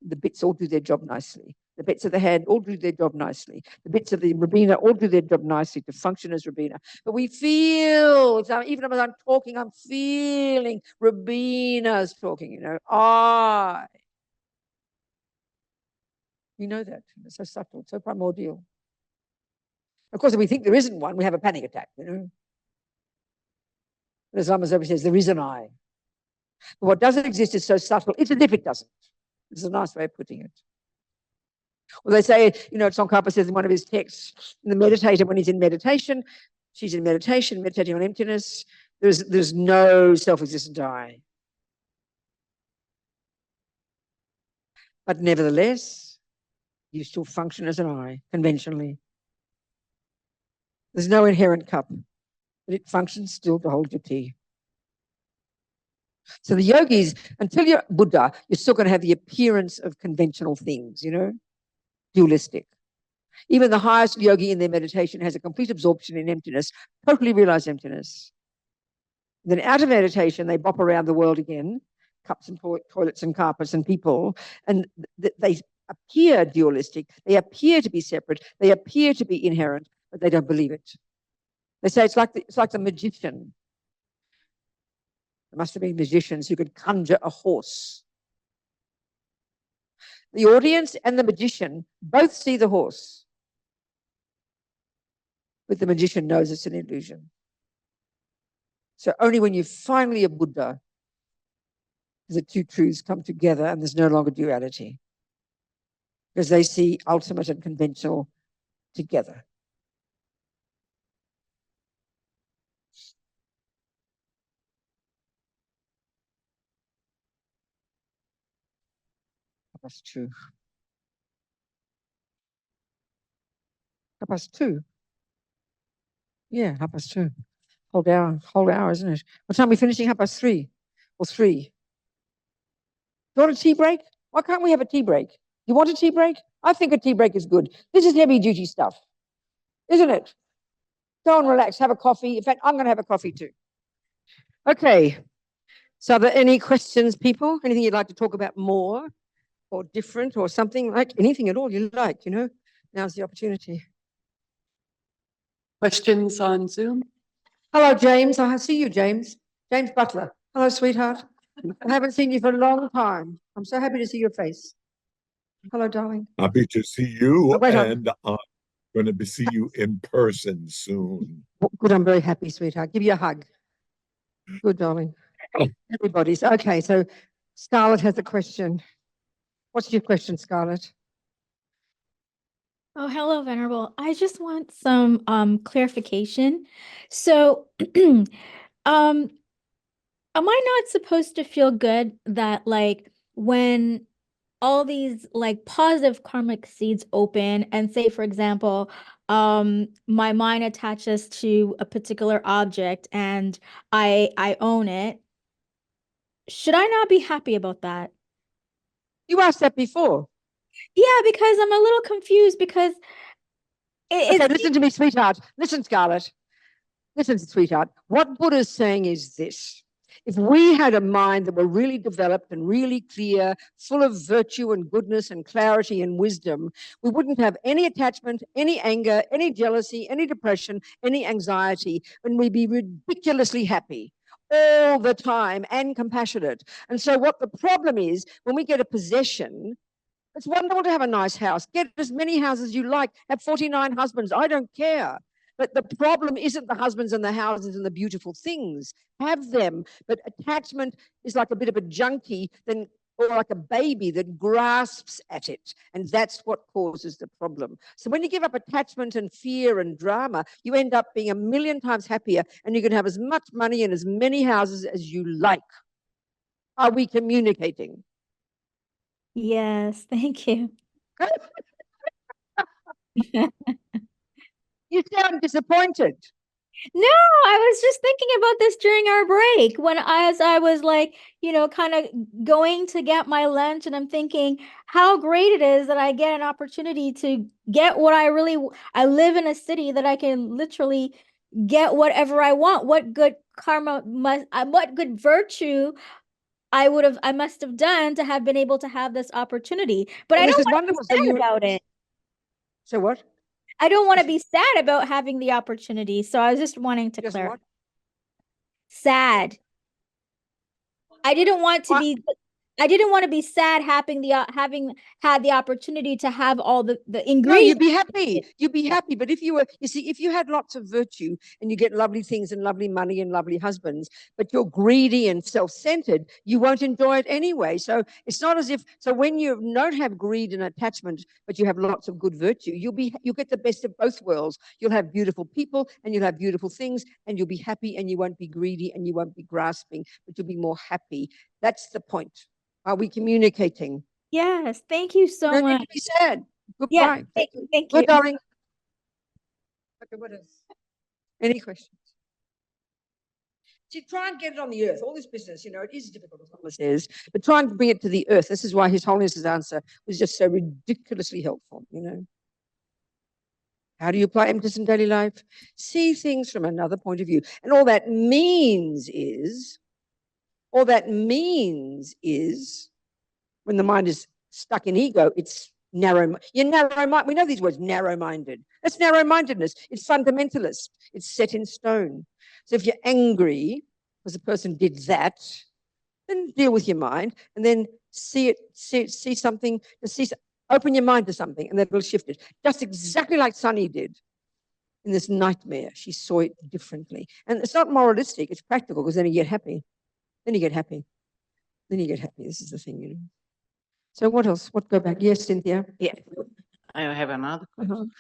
The bits all do their job nicely. The bits of the hand all do their job nicely. The bits of the Robina all do their job nicely to function as Robina. But we feel, even as I'm talking, I'm feeling Robina's talking, you know. You know that. It's so subtle, so primordial. Of course, if we think there isn't one, we have a panic attack, you know. As Lama Zopa says, there is an I. But what doesn't exist is so subtle. It's as if it doesn't. It's a nice way of putting it. Well, they say, you know, Tsongkhapa says in one of his texts, the meditator, when he's in meditation, she's in meditation, meditating on emptiness, there's no self-existent I. But nevertheless, you still function as an I, conventionally. There's no inherent cup, but it functions still to hold your tea. So the yogis, until you're Buddha, you're still going to have the appearance of conventional things, you know, dualistic. Even the highest yogi in their meditation has a complete absorption in emptiness, totally realized emptiness. Then out of meditation, they bop around the world again, cups and toilets and carpets and people, and they appear dualistic. They appear to be separate. They appear to be inherent, but they don't believe it. They say it's like the magician. There must have been magicians who could conjure a horse. The audience and the magician both see the horse, but the magician knows it's an illusion. So only when you finally a Buddha, the two truths come together and there's no longer duality, because they see ultimate and conventional together. That's true. 2:30. Yeah, 2:30. Whole hour, isn't it? What time are we finishing? 3:30 or 3? You want a tea break? Why can't we have a tea break? You want a tea break? I think a tea break is good. This is heavy duty stuff, isn't it? Go and relax, have a coffee. In fact, I'm going to have a coffee too. Okay. So are there any questions, people? Anything you'd like to talk about more or different or something, like anything at all you like, you know? Now's the opportunity. Questions on Zoom? Hello, James. I see you, James. James Butler. Hello, sweetheart. I haven't seen you for a long time. I'm so happy to see your face. Hello, darling. Happy to see you, Oh, wait on. and I'm going to see you in person soon. Good, I'm very happy, sweetheart. Give you a hug. Good, darling. Everybody's. Okay, so Scarlett has a question. What's your question, Scarlett? Oh, hello, Venerable. I just want some clarification. So, am I not supposed to feel good that like when all these like positive karmic seeds open and say, for example, my mind attaches to a particular object and I own it, should I not be happy about that? You asked that before. Yeah, because I'm a little confused because Okay, listen to me, sweetheart. Listen, Scarlett. Listen, sweetheart. What Buddha's saying is this. If we had a mind that were really developed and really clear, full of virtue and goodness and clarity and wisdom, we wouldn't have any attachment, any anger, any jealousy, any depression, any anxiety, and we'd be ridiculously happy all the time and compassionate. And so what the problem is, when we get a possession, it's wonderful to have a nice house. Get as many houses as you like. Have 49 husbands. I don't care. But the problem isn't the husbands and the houses and the beautiful things. Have them, but attachment is like a bit of a junkie, or like a baby that grasps at it. And that's what causes the problem. So when you give up attachment and fear and drama, you end up being 1,000,000 times happier, and you can have as much money and as many houses as you like. Are we communicating? Yes, thank you. You sound disappointed. No, I was just thinking about this during our break as I was like, kind of going to get my lunch, and I'm thinking how great it is that I get an opportunity to get what I live in a city that I can literally get whatever I want. What good what good virtue I must have done to have been able to have this opportunity. But Well, I this don't is want to wonderful. be So sad about it. So what? I don't want to be sad about having the opportunity. So I was just wanting to Just clarify. what? Sad. I didn't want to What? be I didn't want to be sad having had the opportunity to have all the No, ingredients. you'd be happy. You'd be happy. But if if you had lots of virtue and you get lovely things and lovely money and lovely husbands, but you're greedy and self-centered, you won't enjoy it anyway. So it's not as if, so when you don't have greed and attachment, but you have lots of good virtue, you'll get the best of both worlds. You'll have beautiful people and you'll have beautiful things, and you'll be happy, and you won't be greedy and you won't be grasping, but you'll be more happy. That's the point. Are we communicating? Yes, thank you so No need much. to be sad. Yeah, Goodbye. Thank you. thank Good, you. darling. Okay, what else? Any questions? See, try and get it on the earth. All this business, it is difficult, as Lama says, but try and bring it to the earth. This is why His Holiness's answer was just so ridiculously helpful, How do you apply emptiness in daily life? See things from another point of view. And all that means is, when the mind is stuck in ego, it's narrow. You're narrow-minded. We know these words, narrow-minded. That's narrow-mindedness. It's fundamentalist. It's set in stone. So if you're angry because a person did that, then deal with your mind, and then see something, open your mind to something, and that will shift it. Just exactly like Sunny did in this nightmare. She saw it differently. And it's not moralistic, it's practical, because then you get happy. Then you get happy. This is the thing, So what else? Go back? Yes, Cynthia. Yeah, I have another question.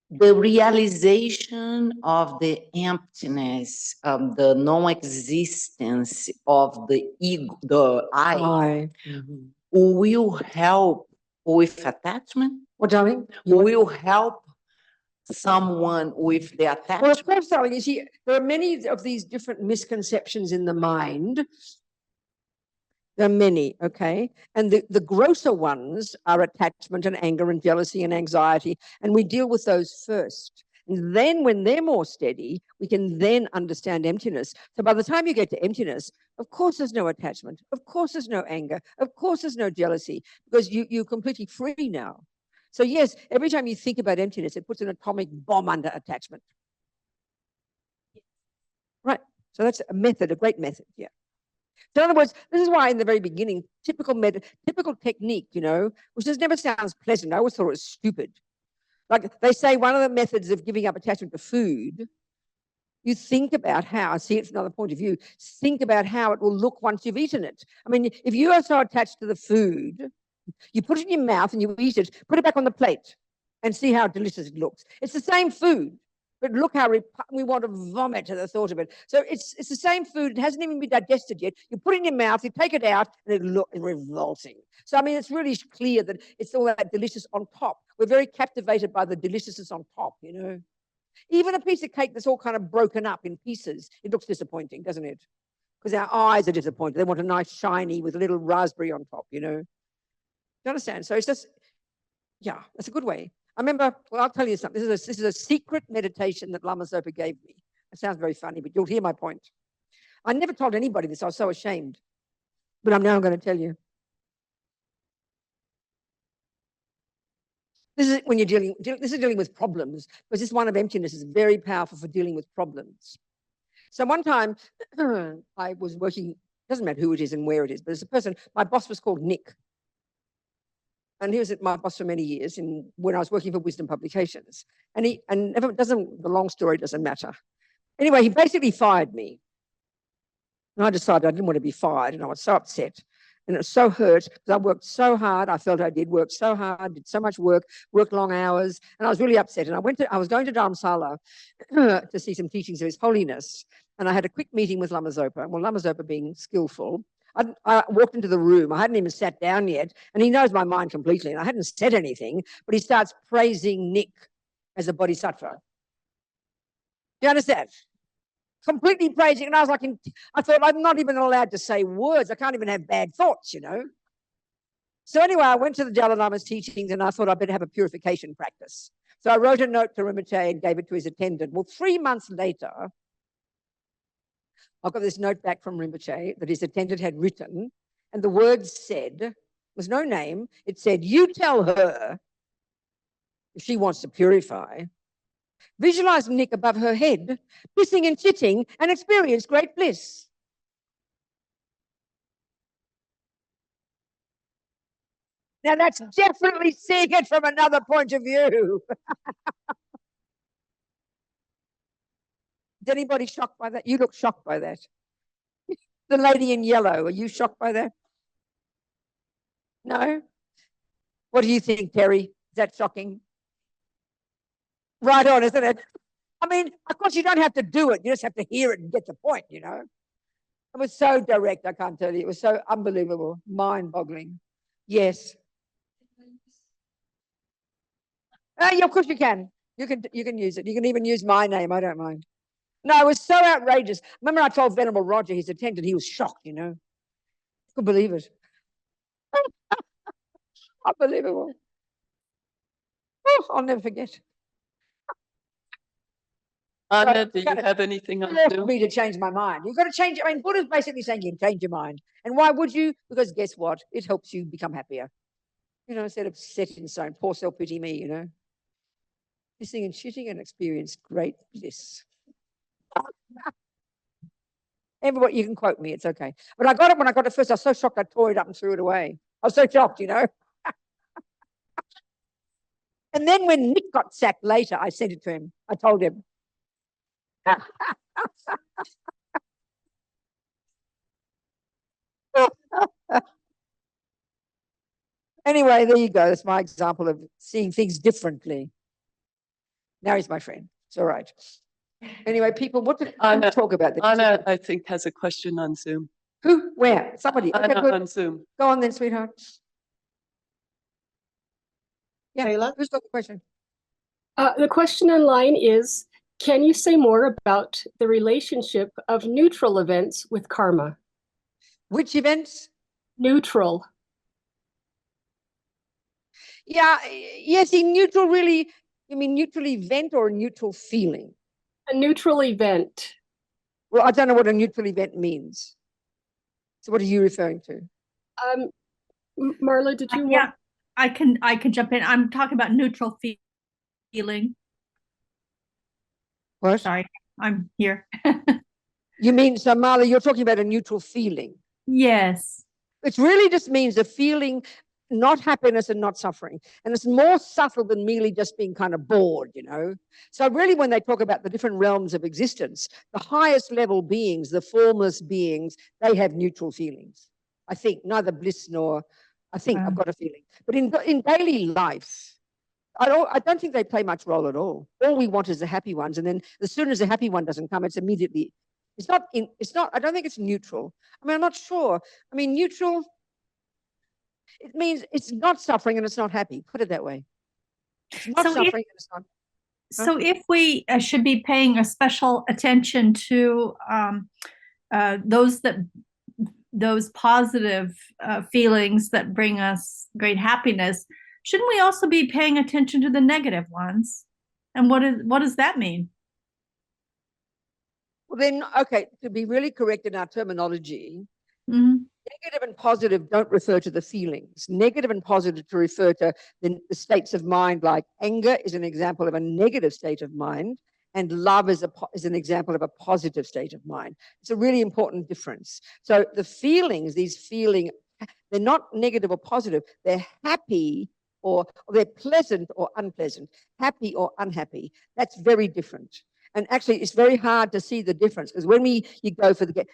The realization of the emptiness, the non-existence of the ego, the I, will help with attachment? What, darling? Will help someone with the Well, attachment? of course, darling. You see, there are many of these different misconceptions in the mind. There are many, okay? And the grosser ones are attachment and anger and jealousy and anxiety, and we deal with those first. And then when they're more steady, we can then understand emptiness. So by the time you get to emptiness, of course there's no attachment. Of course there's no anger. Of course there's no jealousy, because you're completely free now. So yes, every time you think about emptiness, it puts an atomic bomb under attachment. Right. So that's a method, a great method, yeah. So in other words, this is why in the very beginning, typical technique, which just never sounds pleasant. I always thought it was stupid. Like they say, one of the methods of giving up attachment to food, you think about how, see it from another point of view, think about how it will look once you've eaten it. I mean, if you are so attached to the food, you put it in your mouth and you eat it, put it back on the plate and see how delicious it looks. It's the same food, but look how we want to vomit at the thought of it. So it's the same food. It hasn't even been digested yet. You put it in your mouth, you take it out, and it looks revolting. So, I mean, it's really clear that it's all that delicious on top. We're very captivated by the deliciousness on top, Even a piece of cake that's all kind of broken up in pieces, it looks disappointing, doesn't it? Because our eyes are disappointed. They want a nice shiny with a little raspberry on top, Do you understand? So it's just, yeah, that's a good way. I remember, well, I'll tell you something. This is a secret meditation that Lama Zopa gave me. It sounds very funny, but you'll hear my point. I never told anybody this. I was so ashamed. But I'm now going to tell you. This is when you're dealing with problems, because this one of emptiness is very powerful for dealing with problems. So one time I was working, doesn't matter who it is and where it is, but it's a person, my boss was called Nick. and he was my boss for many years when I was working for Wisdom Publications. And the long story doesn't matter. Anyway, he basically fired me. And I decided I didn't want to be fired, and I was so upset. And it was so hurt because I worked so hard. I felt I did work so hard, did so much work, worked long hours, and I was really upset. And I was going to Dharamsala to see some teachings of His Holiness, and I had a quick meeting with Lama Zopa. Well, Lama Zopa being skillful, I walked into the room. I hadn't even sat down yet, and he knows my mind completely. And I hadn't said anything, but he starts praising Nick as a bodhisattva. Do you understand? Completely praising, and I was like, I thought, I'm not even allowed to say words. I can't even have bad thoughts, you know. So anyway, I went to the Dalai Lama's teachings, and I thought I'd better have a purification practice. So I wrote a note to Rinpoche and gave it to his attendant. Well, 3 months later, I got this note back from Rinpoche that his attendant had written, and the words said, there was no name, it said, you tell her if she wants to purify, visualize Nick above her head, pissing and shitting, and experience great bliss. Now that's definitely seeing it from another point of view. Is anybody shocked by that? You look shocked by that. The lady in yellow, are you shocked by that? No? What do you think, Terry? Is that shocking? Right on, isn't it? I mean, of course, you don't have to do it. You just have to hear it and get the point, you know. It was so direct, I can't tell you. It was so unbelievable, mind-boggling. Yes. Yeah, of course you can. You can use it. You can even use my name. I don't mind. No, it was so outrageous. Remember I told Venerable Roger, his attendant, he was shocked, you know. Couldn't believe it. Unbelievable. Oh, I'll never forget. Anna, do you have anything else? For me to change my mind. You've got to change. I mean, Buddha's basically saying you can change your mind. And why would you? Because guess what? It helps you become happier. You know, instead of set in stone, poor self-pity me, you know. Pissing and shitting and experience great bliss. Everybody, you can quote me, it's okay. But I got it when I got it first. I was so shocked I tore it up and threw it away. I was so shocked, you know. And then when Nick got sacked later, I sent it to him. I told him. Anyway, there you go. That's my example of seeing things differently. Now he's my friend. It's all right. Anyway, people, what did Anna talk about? Anna, I think, has a question on Zoom. Who? Where? Somebody. Anna Okay, on Zoom. go on then, sweetheart. Yeah, Kayla? who's got the question? The question online is, can you say more about the relationship of neutral events with karma? Which events? Neutral. Yeah, yes, in neutral really, you mean neutral event or a neutral feeling? A neutral event. Well, I don't know what a neutral event means. So what are you referring to? Marla, did you Yeah, want? I can jump in. I'm talking about neutral feeling. What? Sorry, I'm here. You mean, so Marla, you're talking about a neutral feeling. Yes. It really just means a feeling, not happiness and not suffering. And it's more subtle than merely just being kind of bored, you know. So really when they talk about the different realms of existence, the highest level beings, the formless beings, they have neutral feelings. I think neither bliss nor, I've got a feeling. But in daily life, I don't think they play much role at all. All we want is the happy ones. And then as soon as the happy one doesn't come, it's immediately, I don't think it's neutral. I mean, I'm not sure. I mean, neutral, it means it's not suffering and it's not happy. Put it that way. It's not suffering and it's not. So if we should be paying a special attention to those positive feelings that bring us great happiness, shouldn't we also be paying attention to the negative ones? And what does that mean? Well, then, okay, to be really correct in our terminology, Mm-hmm. negative and positive don't refer to the feelings. Negative and positive to refer to the states of mind, like anger is an example of a negative state of mind, and love is an example of a positive state of mind. It's a really important difference. So the feelings, these feeling they're not negative or positive. They're happy or they're pleasant or unpleasant, happy or unhappy. That's very different. And actually, it's very hard to see the difference because when you go for the,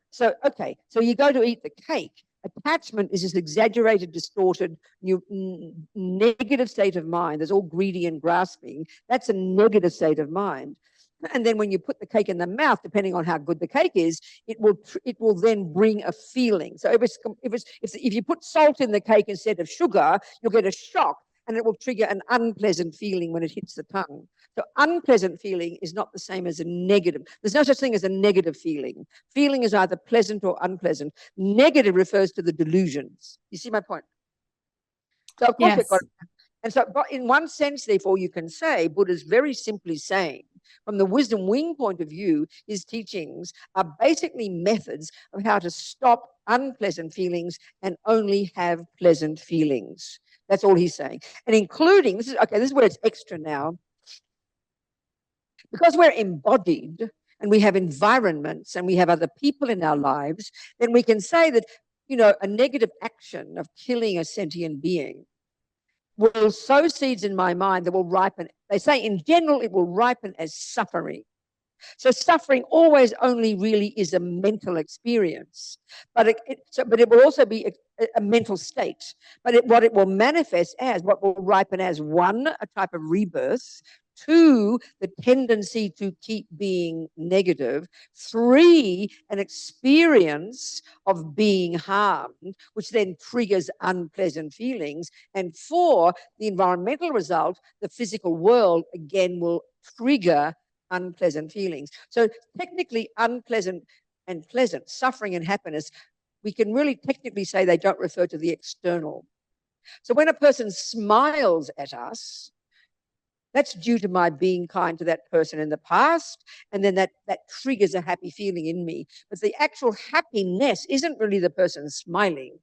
so, okay, so you go to eat the cake. Attachment is this exaggerated, distorted, negative state of mind. There's all greedy and grasping. That's a negative state of mind. And then when you put the cake in the mouth, depending on how good the cake is, it will then bring a feeling. So if you put salt in the cake instead of sugar, you'll get a shock, and it will trigger an unpleasant feeling when it hits the tongue. So unpleasant feeling is not the same as a negative. There's no such thing as a negative feeling. Feeling is either pleasant or unpleasant. Negative refers to the delusions. You see my point? So of course, Yes. and so in one sense, therefore, you can say Buddha's very simply saying, from the wisdom wing point of view, his teachings are basically methods of how to stop unpleasant feelings and only have pleasant feelings. That's all he's saying. And including, this is where it's extra now. Because we're embodied and we have environments and we have other people in our lives, then we can say that, a negative action of killing a sentient being will sow seeds in my mind that will ripen. They say in general, it will ripen as suffering. So suffering always only really is a mental experience, but it will also be a mental state. But what it will manifest as, what will ripen as, one, a type of rebirth; two, the tendency to keep being negative; three, an experience of being harmed, which then triggers unpleasant feelings; and four, the environmental result, the physical world, again will trigger unpleasant feelings. So technically, unpleasant and pleasant, suffering and happiness, we can really technically say they don't refer to the external. So when a person smiles at us, that's due to my being kind to that person in the past, and then that triggers a happy feeling in me. But the actual happiness isn't really the person smiling,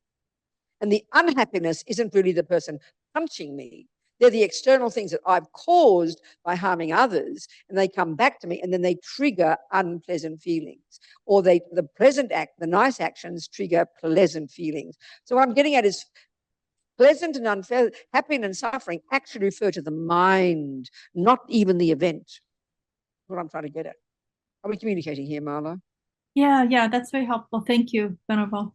and the unhappiness isn't really the person punching me. They're the external things that I've caused by harming others, and they come back to me, and then they trigger unpleasant feelings. Or the present act, the nice actions, trigger pleasant feelings. So what I'm getting at is pleasant and unpleasant, happy and suffering actually refer to the mind, not even the event. That's what I'm trying to get at. Are we communicating here, Marla? Yeah, that's very helpful. Thank you, Venerable.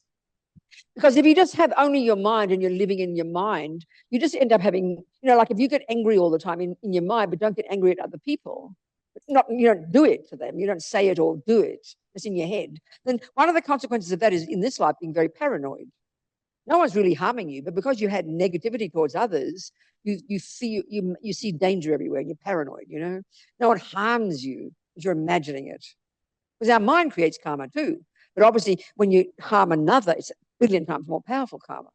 Because if you just have only your mind and you're living in your mind, you just end up having, like if you get angry all the time in your mind, but don't get angry at other people, you don't do it to them, you don't say it or do it, it's in your head, then one of the consequences of that is in this life being very paranoid. No one's really harming you, but because you had negativity towards others, you see danger everywhere, you're paranoid, No one harms you, but you're imagining it. Because our mind creates karma too. But obviously, when you harm another, it's a billion times more powerful karma.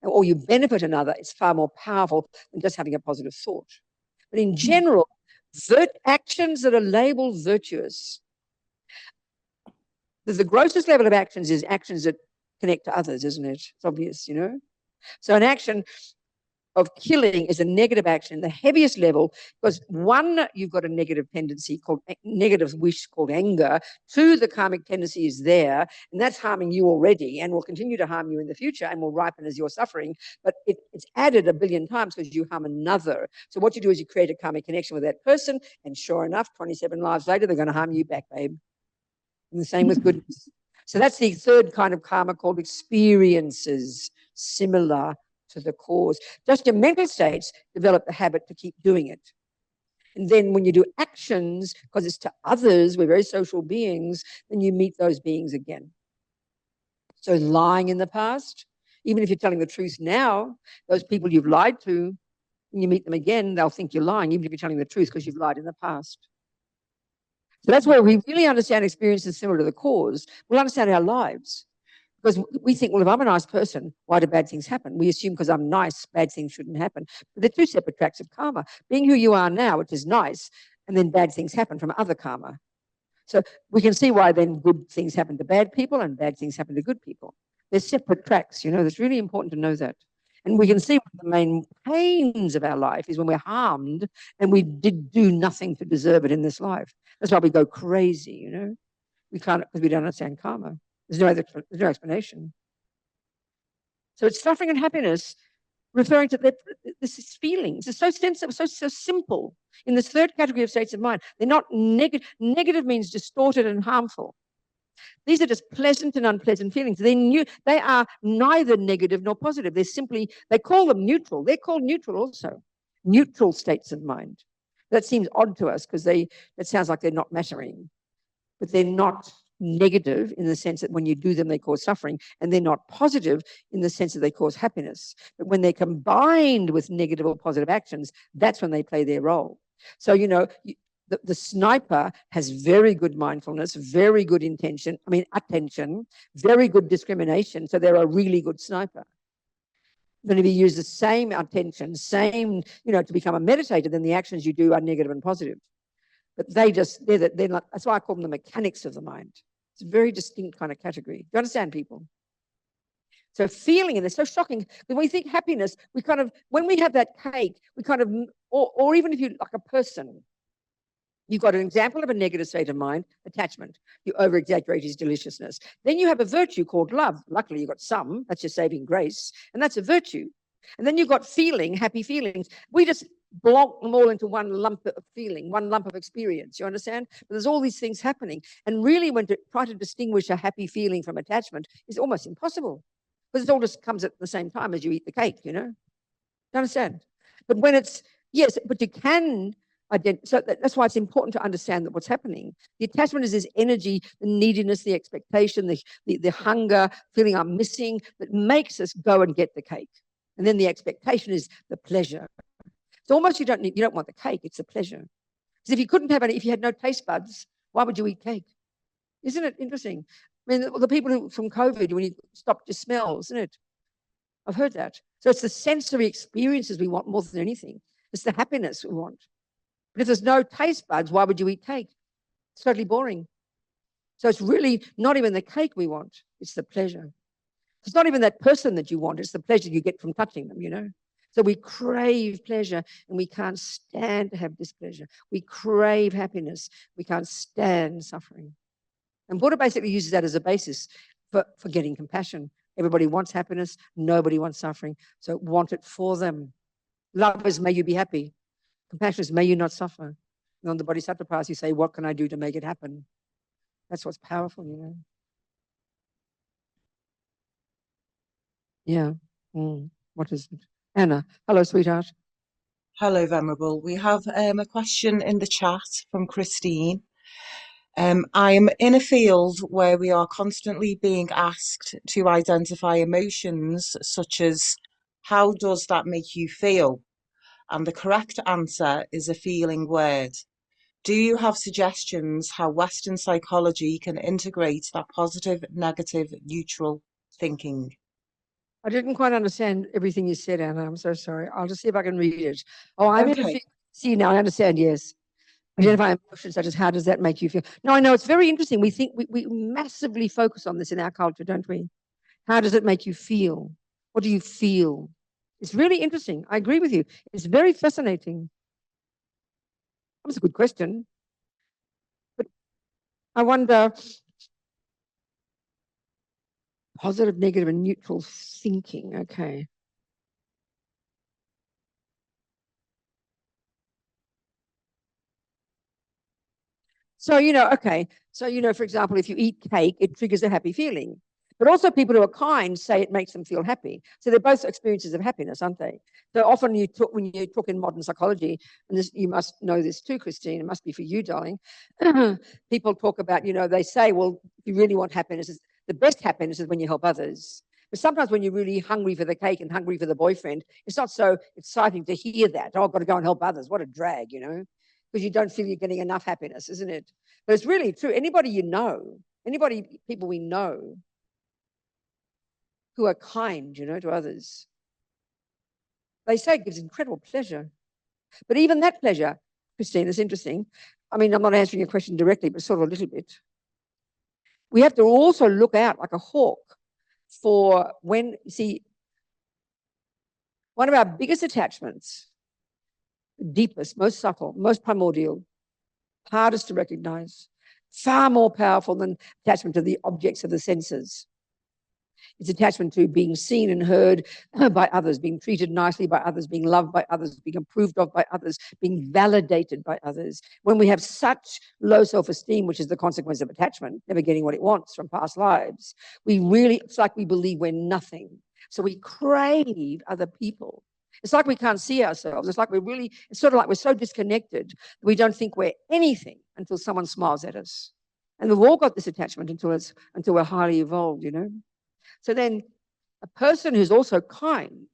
Or you benefit another, it's far more powerful than just having a positive thought. But in general, actions that are labeled virtuous, the grossest level of actions is actions that connect to others, isn't it? It's obvious, So an action of killing is a negative action, the heaviest level, because one, you've got a negative tendency called negative wish called anger. Two, the karmic tendency is there, and that's harming you already and will continue to harm you in the future and will ripen as you're suffering. But it's added a billion times because you harm another. So what you do is you create a karmic connection with that person, and sure enough, 27 lives later, they're going to harm you back, babe. And the same with goodness. So that's the third kind of karma called experiences, similar to the cause. Just your mental states develop the habit to keep doing it. And then when you do actions, because it's to others, we're very social beings, then you meet those beings again. So lying in the past, even if you're telling the truth now, those people you've lied to, when you meet them again, they'll think you're lying, even if you're telling the truth because you've lied in the past. So that's where we really understand experiences similar to the cause. We'll understand our lives. Because we think, well, if I'm a nice person, why do bad things happen? We assume because I'm nice, bad things shouldn't happen. But they're two separate tracks of karma. Being who you are now, which is nice, and then bad things happen from other karma. So we can see why then good things happen to bad people and bad things happen to good people. They're separate tracks, It's really important to know that. And we can see one of the main pains of our life is when we're harmed and we did do nothing to deserve it in this life. That's why we go crazy, We can't, because we don't understand karma. There's no explanation. So it's suffering and happiness, referring to this is feelings. It's so sensitive, so simple. In this third category of states of mind, they're not negative. Negative means distorted and harmful. These are just pleasant and unpleasant feelings. They are neither negative nor positive. They call them neutral. They're called neutral also. Neutral states of mind. That seems odd to us because that sounds like they're not mattering. But they're not negative in the sense that when you do them, they cause suffering. And they're not positive in the sense that they cause happiness. But when they're combined with negative or positive actions, that's when they play their role. So, the sniper has very good mindfulness, very good attention, very good discrimination. So they're a really good sniper. Then if you use the same attention, to become a meditator, then the actions you do are negative and positive. But they're not, that's why I call them the mechanics of the mind. It's a very distinct kind of category. Do you understand, people? So feeling, and it's so shocking, when we think happiness, when we have that cake, or even if you, like a person, you've got an example of a negative state of mind, attachment. You over-exaggerate his deliciousness. Then you have a virtue called love. Luckily, you've got some. That's your saving grace. And that's a virtue. And then you've got feeling, happy feelings. We just block them all into one lump of feeling, one lump of experience. You understand? But there's all these things happening. And really, when to try to distinguish a happy feeling from attachment is almost impossible. Because it all just comes at the same time as you eat the cake, you know? You understand? But when yes, but you can so that's why it's important to understand that what's happening. The attachment is this energy, the neediness, the expectation, the hunger, feeling I'm missing, that makes us go and get the cake. And then the expectation is the pleasure. It's almost you don't want the cake, it's the pleasure. Because if you couldn't have any, if you had no taste buds, why would you eat cake? Isn't it interesting? I mean, the people from COVID, when you stopped your smell, isn't it? I've heard that. So it's the sensory experiences we want more than anything. It's the happiness we want. But if there's no taste buds, why would you eat cake? It's totally boring. So it's really not even the cake we want. It's the pleasure. It's not even that person that you want. It's the pleasure you get from touching them, you know. So we crave pleasure and we can't stand to have displeasure. We crave happiness. We can't stand suffering. And Buddha basically uses that as a basis for getting compassion. Everybody wants happiness. Nobody wants suffering. So want it for them. Love is may you be happy. Compassion is may you not suffer. And on the Bodhisattva path, you say, what can I do to make it happen? That's what's powerful, you know. Yeah. What is it? Anna. Hello, sweetheart. Hello, Venerable. We have a question in the chat from Christine. I'm in a field where we are constantly being asked to identify emotions such as, how does that make you feel? And the correct answer is a feeling word. Do you have suggestions how Western psychology can integrate that positive, negative, neutral thinking? I didn't quite understand everything you said, Anna. I'm so sorry. I'll just see if I can read it. Oh, I'm okay. See, now I understand, yes. Identify emotions such as, how does that make you feel? No, I know, it's very interesting. We think we massively focus on this in our culture, don't we? How does it make you feel? What do you feel? It's really interesting. I agree with you. It's very fascinating. That's a good question. But I wonder, positive, negative, and neutral thinking. Okay. So, okay. So, for example, if you eat cake, it triggers a happy feeling. But also people who are kind say it makes them feel happy. So they're both experiences of happiness, aren't they? So often when you talk in modern psychology, and this, you must know this too, Christine, it must be for you, darling. People talk about, they say, well, if you really want happiness, the best happiness is when you help others. But sometimes when you're really hungry for the cake and hungry for the boyfriend, it's not so exciting to hear that. Oh, I've got to go and help others. What a drag, because you don't feel you're getting enough happiness, isn't it? But it's really true. People we know who are kind, to others, they say it gives incredible pleasure. But even that pleasure, Christine, is interesting. I mean, I'm not answering your question directly, but sort of a little bit. We have to also look out like a hawk for when, see, one of our biggest attachments, deepest, most subtle, most primordial, hardest to recognize, far more powerful than attachment to the objects of the senses, It's attachment to being seen and heard by others, being treated nicely by others, being loved by others, being approved of by others, being validated by others. When we have such low self-esteem, which is the consequence of attachment, never getting what it wants from past lives, it's like we believe we're nothing. So we crave other people. It's like we can't see ourselves. It's sort of like we're so disconnected that we don't think we're anything until someone smiles at us. And we've all got this attachment until we're highly evolved, you know. So then a person who's also kind,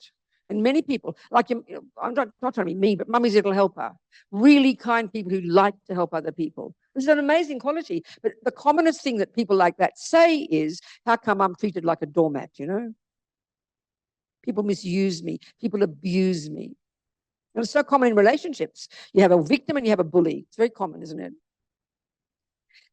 and many people, like, I'm not trying to be mean, but Mummy's Little Helper, really kind people who like to help other people. This is an amazing quality. But the commonest thing that people like that say is, how come I'm treated like a doormat, you know? People misuse me. People abuse me. And it's so common in relationships. You have a victim and you have a bully. It's very common, isn't it?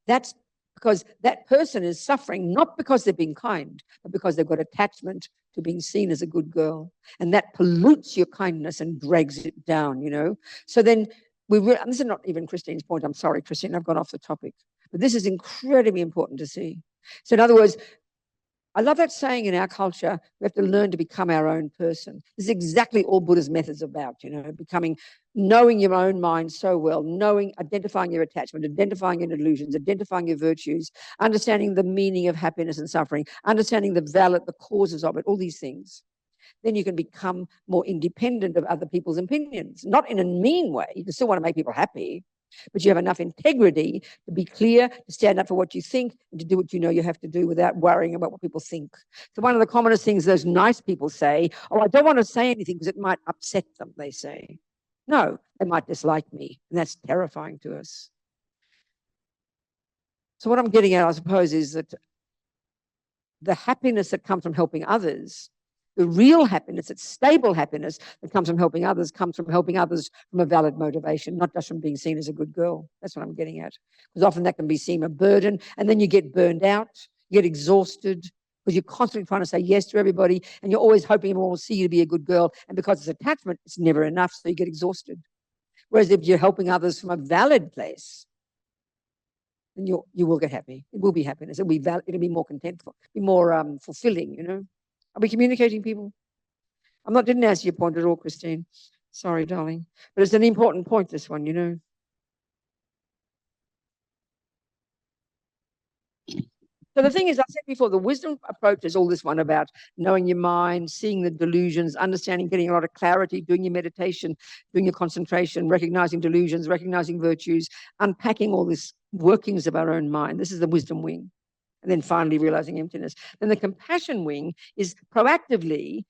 That's because that person is suffering not because they're being kind, but because they've got attachment to being seen as a good girl. And that pollutes your kindness and drags it down, you know. So then this is not even Christine's point. I'm sorry, Christine, I've gone off the topic. But this is incredibly important to see. So in other words, I love that saying in our culture, we have to learn to become our own person. This is exactly all Buddha's methods about, you know, knowing your own mind so well, identifying your attachment, identifying your illusions, identifying your virtues, understanding the meaning of happiness and suffering, understanding the causes of it, all these things. Then you can become more independent of other people's opinions, not in a mean way. You can still want to make people happy, but you have enough integrity to be clear, to stand up for what you think, and to do what you know you have to do without worrying about what people think. So one of the commonest things those nice people say, oh, I don't want to say anything because it might upset them, they say. No, they might dislike me, and that's terrifying to us. So what I'm getting at, I suppose, is that the happiness that comes from helping others, the real happiness, it's stable happiness that comes from helping others from a valid motivation, not just from being seen as a good girl. That's what I'm getting at. Because often that can be seen a burden, and then you get burned out, you get exhausted, because you're constantly trying to say yes to everybody, and you're always hoping everyone will see you to be a good girl. And because it's attachment, it's never enough, so you get exhausted. Whereas if you're helping others from a valid place, then you will get happy. It will be happiness. It'll be more contentful, be more fulfilling, you know. Are we communicating, people? Didn't answer your point at all, Christine. Sorry, darling. But it's an important point, this one, you know. So the thing is, I said before, the wisdom approach is all this one about knowing your mind, seeing the delusions, understanding, getting a lot of clarity, doing your meditation, doing your concentration, recognizing delusions, recognizing virtues, unpacking all this workings of our own mind. This is the wisdom wing. And then finally realizing emptiness. Then the compassion wing is proactively,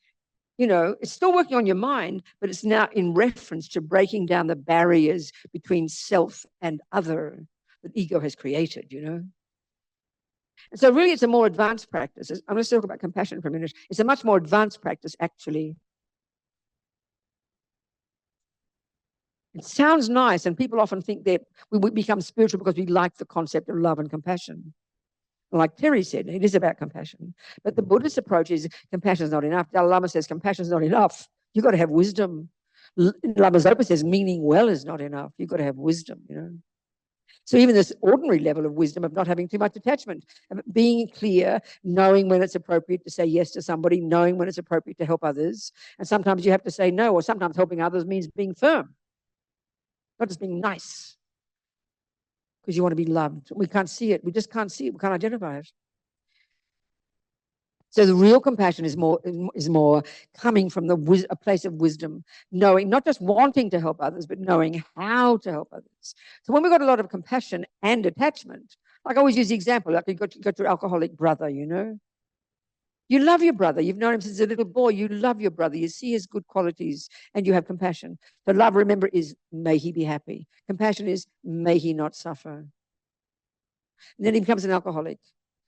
you know, it's still working on your mind, but it's now in reference to breaking down the barriers between self and other that ego has created, you know. And so really it's a more advanced practice. I'm going to talk about compassion for a minute. It's a much more advanced practice, actually. It sounds nice, and people often think that we become spiritual because we like the concept of love and compassion. Like Terry said, it is about compassion. But the Buddhist approach is compassion is not enough. Dalai Lama says compassion is not enough. You've got to have wisdom. Lama Zopa says meaning well is not enough. You've got to have wisdom, you know. So even this ordinary level of wisdom of not having too much attachment, of being clear, knowing when it's appropriate to say yes to somebody, knowing when it's appropriate to help others. And sometimes you have to say no, or sometimes helping others means being firm, not just being nice. Because you want to be loved. We can't see it. We just can't see it. We can't identify it. So the real compassion is more coming from a place of wisdom, knowing, not just wanting to help others, but knowing how to help others. So when we've got a lot of compassion and attachment, like I always use the example, like you got your alcoholic brother, you know. You love your brother. You've known him since a little boy. You love your brother. You see his good qualities and you have compassion. So love, remember, is may he be happy. Compassion is may he not suffer. And then he becomes an alcoholic.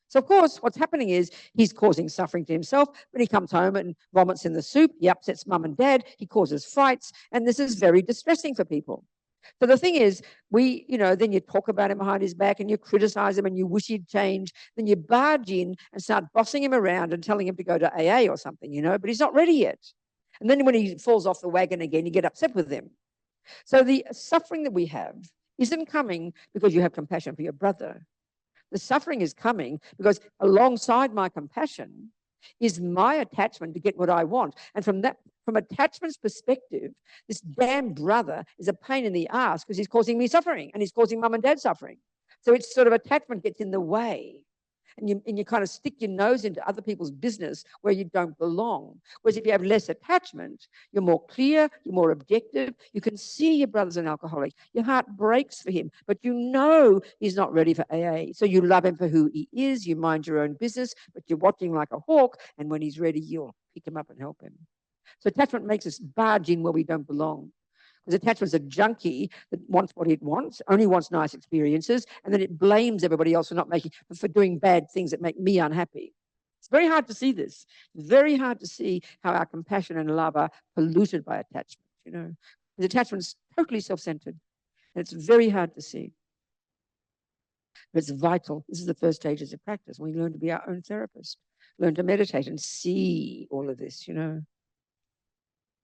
So, of course, what's happening is he's causing suffering to himself. When he comes home and vomits in the soup, he upsets mum and dad, he causes fights, and this is very distressing for people. So the thing is, then you talk about him behind his back and you criticize him and you wish he'd change. Then you barge in and start bossing him around and telling him to go to AA or something, you know, but he's not ready yet. And then when he falls off the wagon again, you get upset with him. So the suffering that we have isn't coming because you have compassion for your brother. The suffering is coming because alongside my compassion Is my attachment to get what I want? And from attachment's perspective, this damn brother is a pain in the ass because he's causing me suffering and he's causing mum and dad suffering. So it's sort of attachment gets in the way. And you kind of stick your nose into other people's business where you don't belong. Whereas if you have less attachment, you're more clear, you're more objective. You can see your brother's an alcoholic. Your heart breaks for him, but you know he's not ready for AA. So you love him for who he is. You mind your own business, but you're watching like a hawk. And when he's ready, you'll pick him up and help him. So attachment makes us barge in where we don't belong. Because attachment's a junkie that wants what it wants, only wants nice experiences, and then it blames everybody else for doing bad things that make me unhappy. It's very hard to see this. It's very hard to see how our compassion and love are polluted by attachment, you know. Because attachment's totally self-centered, and it's very hard to see. But it's vital. This is the first stages of practice. We learn to be our own therapist, learn to meditate and see all of this, you know.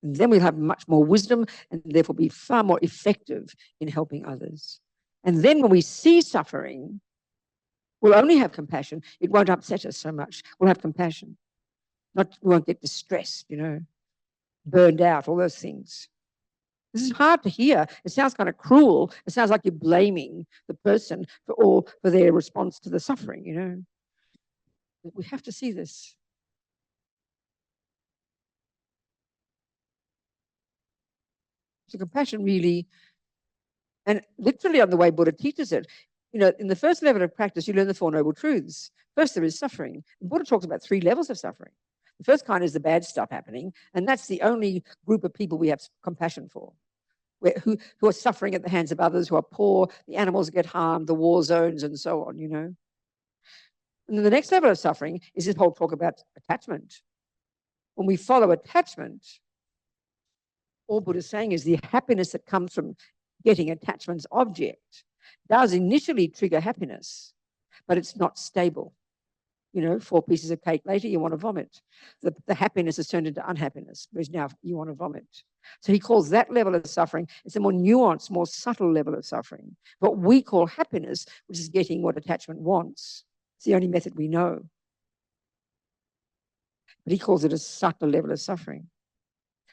And then we'll have much more wisdom and therefore be far more effective in helping others. And then when we see suffering, we'll only have compassion. It won't upset us so much. We'll have compassion. We won't get distressed, you know, burned out, all those things. This is hard to hear. It sounds kind of cruel. It sounds like you're blaming the person for their response to the suffering, you know. But we have to see this. So compassion really, and literally on the way Buddha teaches it, you know, in the first level of practice, you learn the Four Noble Truths. First, there is suffering. Buddha talks about 3 levels of suffering. The first kind is the bad stuff happening, and that's the only group of people we have compassion for, who are suffering at the hands of others, who are poor, the animals get harmed, the war zones, and so on, you know. And then the next level of suffering is this whole talk about attachment. When we follow attachment, all Buddha's saying is the happiness that comes from getting attachment's object does initially trigger happiness, but it's not stable. You know, 4 pieces of cake later, you want to vomit. The happiness is turned into unhappiness, whereas now you want to vomit. So he calls that level of suffering, it's a more nuanced, more subtle level of suffering. What we call happiness, which is getting what attachment wants. It's the only method we know. But he calls it a subtle level of suffering.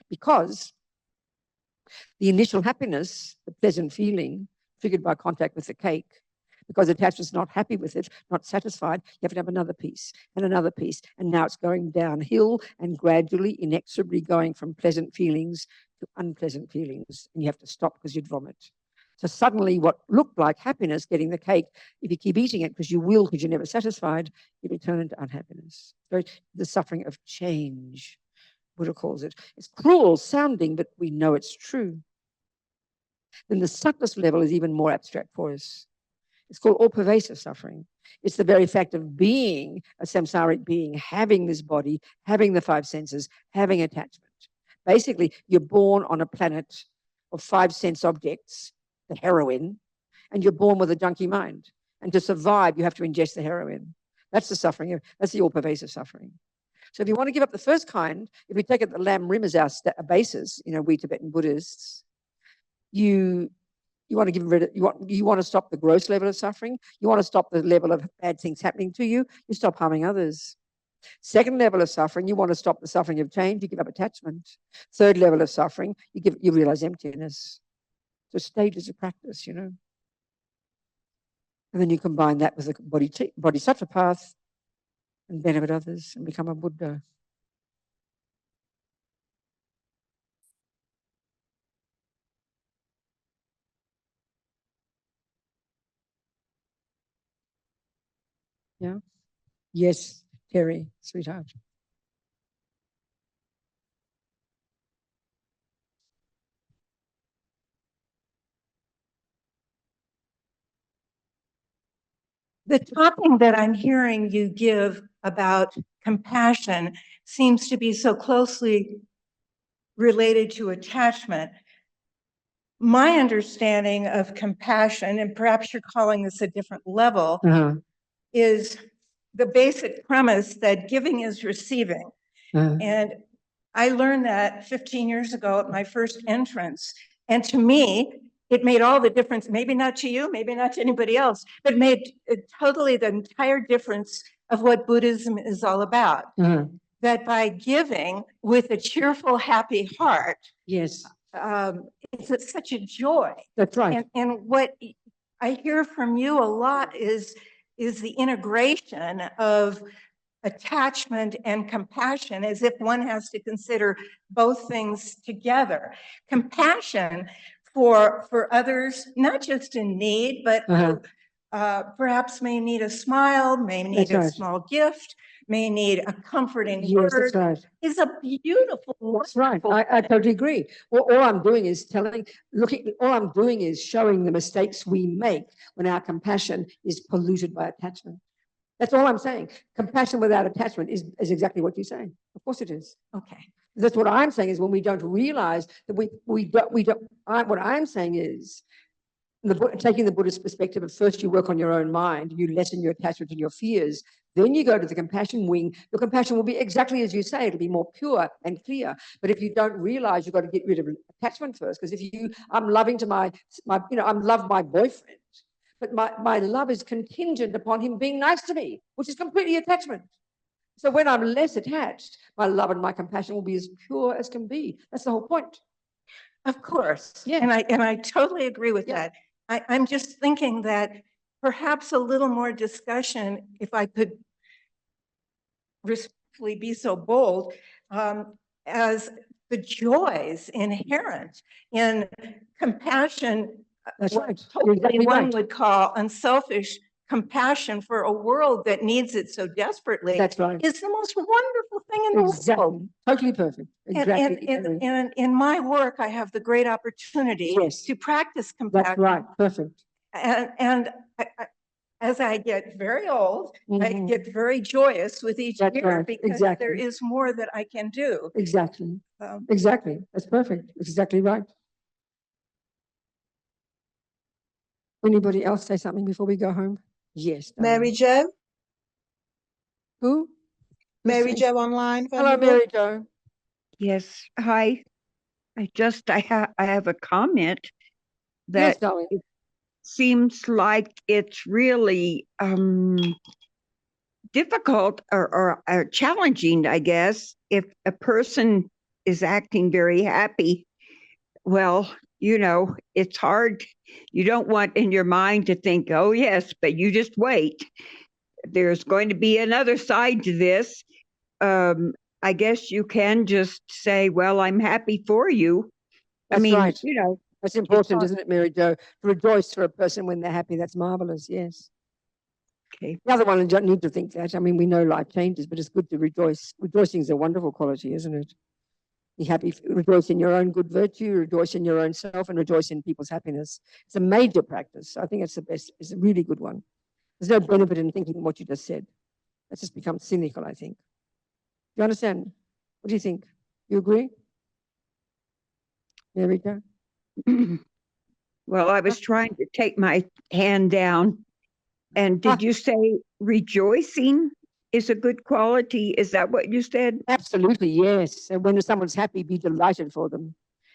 Because the initial happiness, the pleasant feeling, triggered by contact with the cake, because attachment's not happy with it, not satisfied, you have to have another piece, and now it's going downhill and gradually, inexorably going from pleasant feelings to unpleasant feelings, and you have to stop because you'd vomit. So suddenly what looked like happiness, getting the cake, if you keep eating it because you're never satisfied, it'll turn into unhappiness. The suffering of change, Buddha calls it. It's cruel sounding, but we know it's true. Then the subtlest level is even more abstract for us. It's called all-pervasive suffering. It's the very fact of being a samsaric being, having this body, having the 5 senses, having attachment. Basically, you're born on a planet of 5 sense objects, the heroin, and you're born with a junkie mind. And to survive, you have to ingest the heroin. That's the suffering. That's the all-pervasive suffering. So if you want to give up the first kind, if we take it the Lam Rim as our basis, you know, we Tibetan Buddhists, you want to give rid of, you want to stop the gross level of suffering. You want to stop the level of bad things happening to you. You stop harming others. Second level of suffering, you want to stop the suffering of change. You give up attachment. Third level of suffering, you realize emptiness. So stages of practice, you know. And then you combine that with the bodhisattva path and benefit others and become a Buddha. Yeah. Yes, Terry, sweetheart. The talking that I'm hearing you give about compassion seems to be so closely related to attachment. My understanding of compassion, and perhaps you're calling this a different level, is the basic premise that giving is receiving. And I learned that 15 years ago at my first entrance. And to me, it made all the difference, maybe not to you, maybe not to anybody else, but made totally the entire difference of what Buddhism is all about. Mhm. That by giving with a cheerful, happy heart, Yes, it's such a joy. that's right. And what I hear from you a lot is the integration of attachment and compassion, as if one has to consider both things together. Compassion for others, not just in need, but who, perhaps may need a smile, may need That's a right. small gift, may need a comforting Yes, that's word, right. is a beautiful, That's right. wonderful I totally agree. All I'm doing is all I'm doing is showing the mistakes we make when our compassion is polluted by attachment. That's all I'm saying. Compassion without attachment is exactly what you're saying. Of course it is. Okay. That's what I'm saying is when we don't realize that what I'm saying is taking the Buddhist perspective of first you work on your own mind, you lessen your attachment and your fears, then you go to the compassion wing. Your compassion will be exactly as you say, it'll be more pure and clear. But if you don't realize you've got to get rid of attachment first, because I'm loving to I'm love my boyfriend, but my love is contingent upon him being nice to me, which is completely attachment. So when I'm less attached, my love and my compassion will be as pure as can be. That's the whole point. Of course. Yeah. And I totally agree with Yeah. that. I'm just thinking that perhaps a little more discussion, if I could respectfully be so bold, as the joys inherent in compassion, That's what right. You're hopefully exactly one right. would call unselfish compassion for a world that needs it so desperately, That's right. is the most wonderful thing in the world. Exactly. Totally perfect. Exactly. And in my work, I have the great opportunity Yes. to practice compassion. That's right. Perfect. And as I get very old, I Mhm. get very joyous with each That's year right. because Exactly. there is more that I can do. Exactly. Um, Exactly. That's perfect. That's exactly right. Anybody else say something before we go home? Yes. Mary darling. Jo? Who? Who's Mary saying- Jo online. Hello, Venerable? Mary Jo. Yes, hi. I have a comment Yes, that darling. it seems like it's really difficult or challenging, I guess, if a person is acting very happy. Well, it's hard. You don't want in your mind to think, oh, yes, but you just wait. There's going to be another side to this. I guess you can just say, well, I'm happy for you. That's right. You know, That's important, hard. isn't it, Mary Jo? To rejoice for a person when they're happy. That's marvelous. Yes. Okay. The other one, you don't need to think that. I mean, we know life changes, but it's good to rejoice. Rejoicing is a wonderful quality, isn't it? Be happy, rejoice in your own good virtue, rejoice in your own self, and rejoice in people's happiness. It's a major practice. I think it's the best. It's a really good one. There's no benefit in thinking what you just said. That's just become cynical, I think. Do you understand? What do you think? You agree? There we go. Well, I was trying to take my hand down. And did you say rejoicing is a good quality? Is that what you said? Absolutely, yes. And when someone's happy, be delighted for them.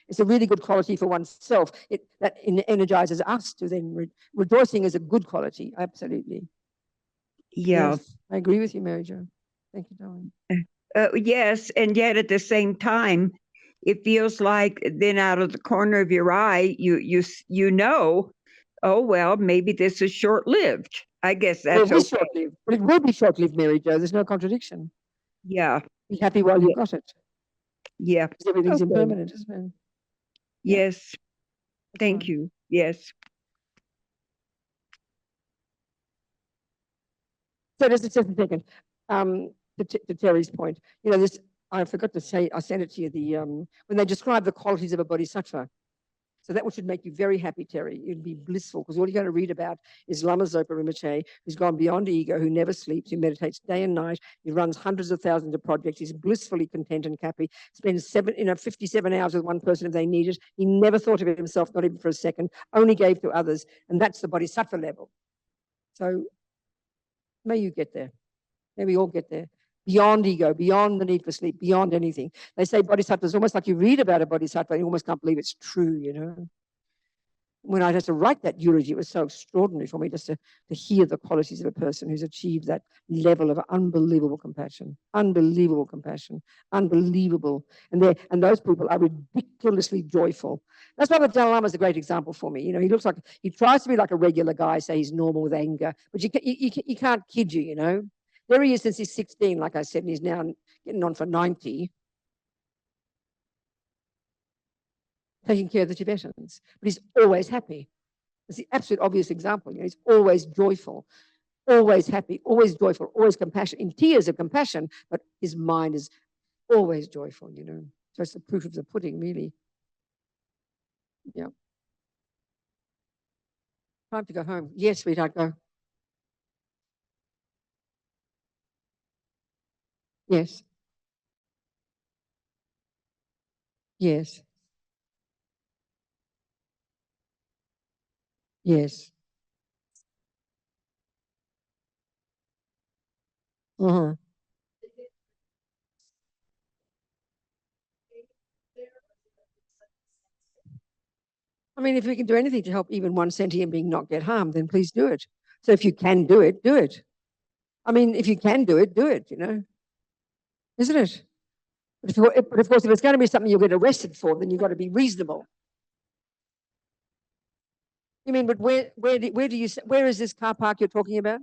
It's a really good quality for oneself. That energizes us to then rejoicing is a good quality. Absolutely. Yeah. Yes, I agree with you, Mary Jo. Thank you, darling. Yes, and yet at the same time, it feels like then out of the corner of your eye, you know, oh well, maybe this is short lived. I guess that's It is okay. short-lived, but it will be short-lived, Mary Jo. There's no contradiction. Yeah, Be happy while you've got it. yeah. Because everything's Okay. impermanent, isn't it? Yes. That's Thank right. you. Yes. So just a second. To Terry's point, this I forgot to say. I sent it to you. When they describe the qualities of a bodhisattva, so that should make you very happy, Terry. You'd be blissful because all you're going to read about is Lama Rinpoche, who's gone beyond ego, who never sleeps, who meditates day and night. He runs hundreds of thousands of projects. He's blissfully content and happy. Spends 57 hours with one person if they need it. He never thought of himself, not even for a second. Only gave to others, and that's the bodhisattva level. So may you get there. May we all get there. Beyond ego, beyond the need for sleep, beyond anything. They say bodhisattva is almost like you read about a bodhisattva and you almost can't believe it's true, when I had to write that eulogy, it was so extraordinary for me just to hear the qualities of a person who's achieved that level of unbelievable compassion, unbelievable compassion, unbelievable. And those people are ridiculously joyful. That's why the Dalai Lama is a great example for me. You know, he looks like, he tries to be like a regular guy, say he's normal with anger, but you can't kid you, you know. There he is since he's 16, like I said, and he's now getting on for 90. Taking care of the Tibetans, but he's always happy. It's the absolute obvious example. You know, he's always joyful, always happy, always joyful, always compassion, in tears of compassion, but his mind is always joyful, you know. So it's the proof of the pudding, really. Yeah. Time to go home. Yes, sweetheart, go. Yes. Yes. Yes. Uh-huh. I mean, if we can do anything to help even one sentient being not get harmed, then please do it. So if you can do it, do it. I mean, if you can do it, you know. Isn't it? But of course, if it's going to be something you'll get arrested for, then you've got to be reasonable. You mean, but where is this car park you're talking about?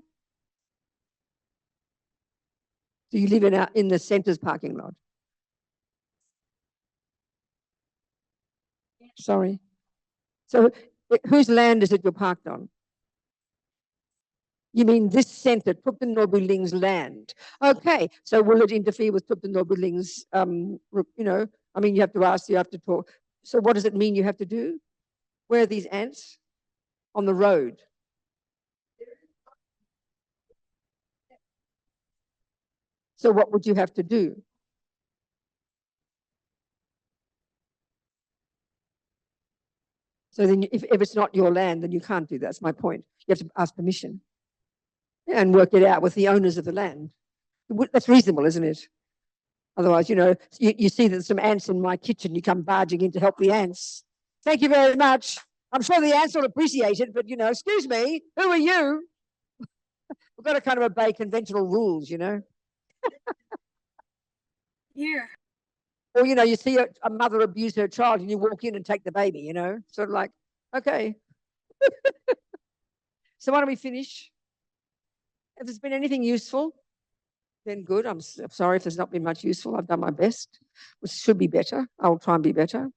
Do you live in the centre's parking lot? Sorry. So whose land is it you're parked on? You mean this centre, Thupten Norbu Ling's land? Okay, so will it interfere with Thupten Norbu Ling's, you know, I mean, you have to ask, you have to talk. So what does it mean you have to do? Where are these ants? On the road. So what would you have to do? So then if it's not your land, then you can't do that. That's my point. You have to ask permission and work it out with the owners of the land. That's reasonable, isn't it? Otherwise, you know, you see that some ants in my kitchen, you come barging in to help the ants. Thank you very much. I'm sure the ants will appreciate it, but, you know, excuse me, who are you? We've got to kind of obey conventional rules, you know. Here. Or, you know, you see a mother abuse her child and you walk in and take the baby, you know, sort of like, okay. So why don't we finish? If there's been anything useful, then good. I'm sorry if there's not been much useful. I've done my best, which should be better. I'll try and be better.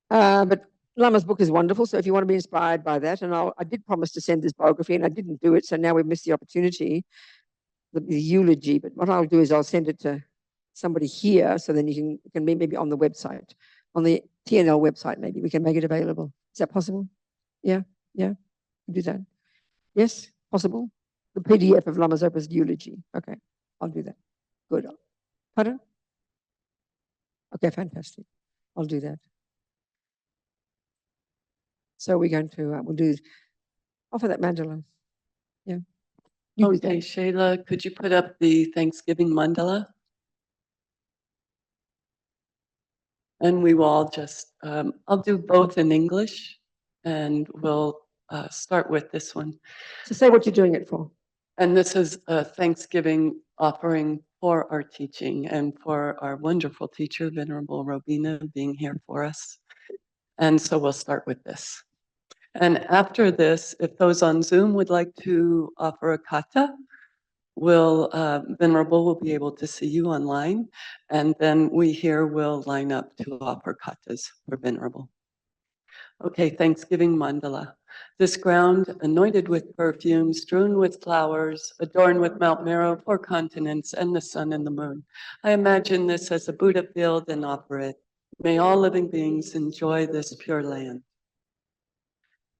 But Lama's book is wonderful. So if you want to be inspired by that, and I did promise to send this biography and I didn't do it. So now we've missed the opportunity, the eulogy. But what I'll do is I'll send it to somebody here. So then you can maybe on the website, on the TNL website, maybe we can make it available. Is that possible? Yeah. Do that. Yes, possible. The PDF of Lama Zopa's eulogy. Okay, I'll do that. Good. Pardon? Okay, fantastic. I'll do that. So we're going to, we'll offer that mandala. Yeah. Okay, Shayla, could you put up the Thanksgiving mandala? And we will all just, I'll do both in English and we'll start with this one. So say what you're doing it for. And this is a Thanksgiving offering for our teaching and for our wonderful teacher, Venerable Robina, being here for us. And so we'll start with this. And after this, if those on Zoom would like to offer a kata, Venerable will be able to see you online. And then we here will line up to offer katas for Venerable. Okay, Thanksgiving mandala. This ground, anointed with perfume, strewn with flowers, adorned with Mount Meru, 4 continents, and the sun and the moon. I imagine this as a Buddha field and offer it. May all living beings enjoy this pure land.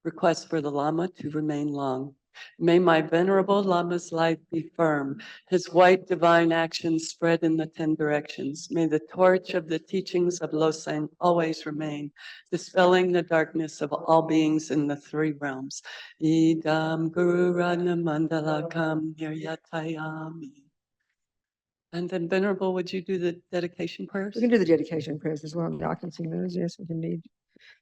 Request for the Lama to remain long. May my venerable Lama's life be firm, his white divine actions spread in the 10 directions. May the torch of the teachings of Losang always remain, dispelling the darkness of all beings in the 3 realms. Idam Guru Radha Mandala Kam Niryatayami. And then Venerable, would you do the dedication prayers? We can do the dedication prayers as well. I can sing those. Yes, we can need.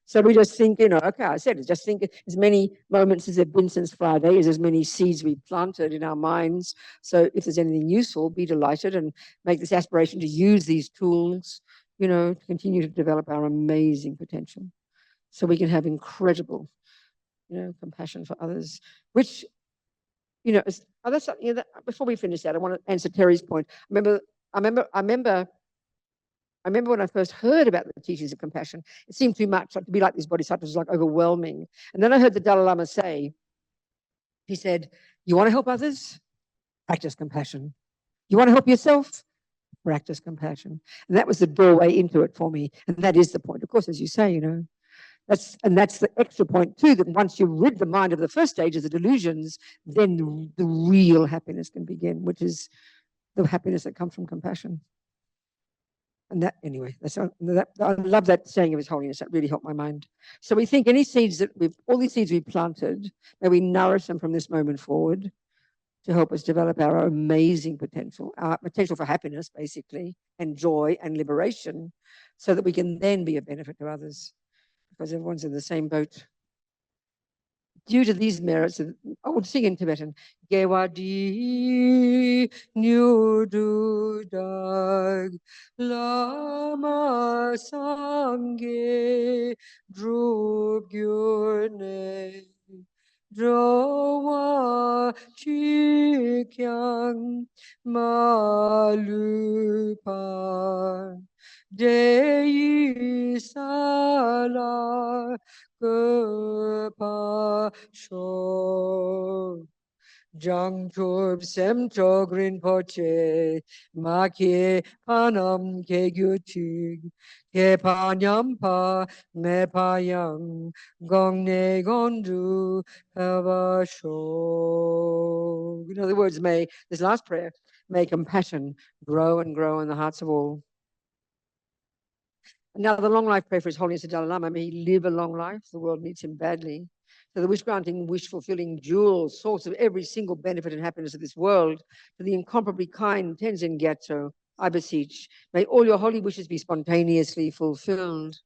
So we just think, okay, I said it, just think as many moments as there have been since Friday is as many seeds we planted in our minds. So if there's anything useful, be delighted and make this aspiration to use these tools, to continue to develop our amazing potential. So we can have incredible, compassion for others, which, that's something that before we finish that, I want to answer Terry's point. I remember when I first heard about the teachings of compassion, it seemed too much, like to be like these bodhisattvas, like overwhelming. And then I heard the Dalai Lama say, he said, you want to help others? Practice compassion. You want to help yourself? Practice compassion. And that was the doorway into it for me. And that is the point. Of course, as you say, that's the extra point too, that once you rid the mind of the first stage of the delusions, then the real happiness can begin, which is the happiness that comes from compassion. And that, anyway, I love that saying of His Holiness. That really helped my mind. So we think all these seeds we've planted, may we nourish them from this moment forward to help us develop our amazing potential, our potential for happiness, basically, and joy and liberation, so that we can then be a benefit to others, because everyone's in the same boat. Due to these merits, I would sing in Tibetan. Gewadi nyudu dag lama sangye drub gyurne drowa chikyang malupa dei sala Gopa Sho Jang Chub Sem Chogrin Poche Maki Panam Ke Gyuchig Ke Panyampa Me Payang Gong Ne Gondu Hava Sho. In other words, may this last prayer, may compassion grow and grow in the hearts of all. Now, the long life prayer for His Holiness the Dalai Lama, may he live a long life. The world needs him badly. So the wish-granting, wish-fulfilling jewel, source of every single benefit and happiness of this world, to the incomparably kind Tenzin Gyatso, I beseech, may all your holy wishes be spontaneously fulfilled.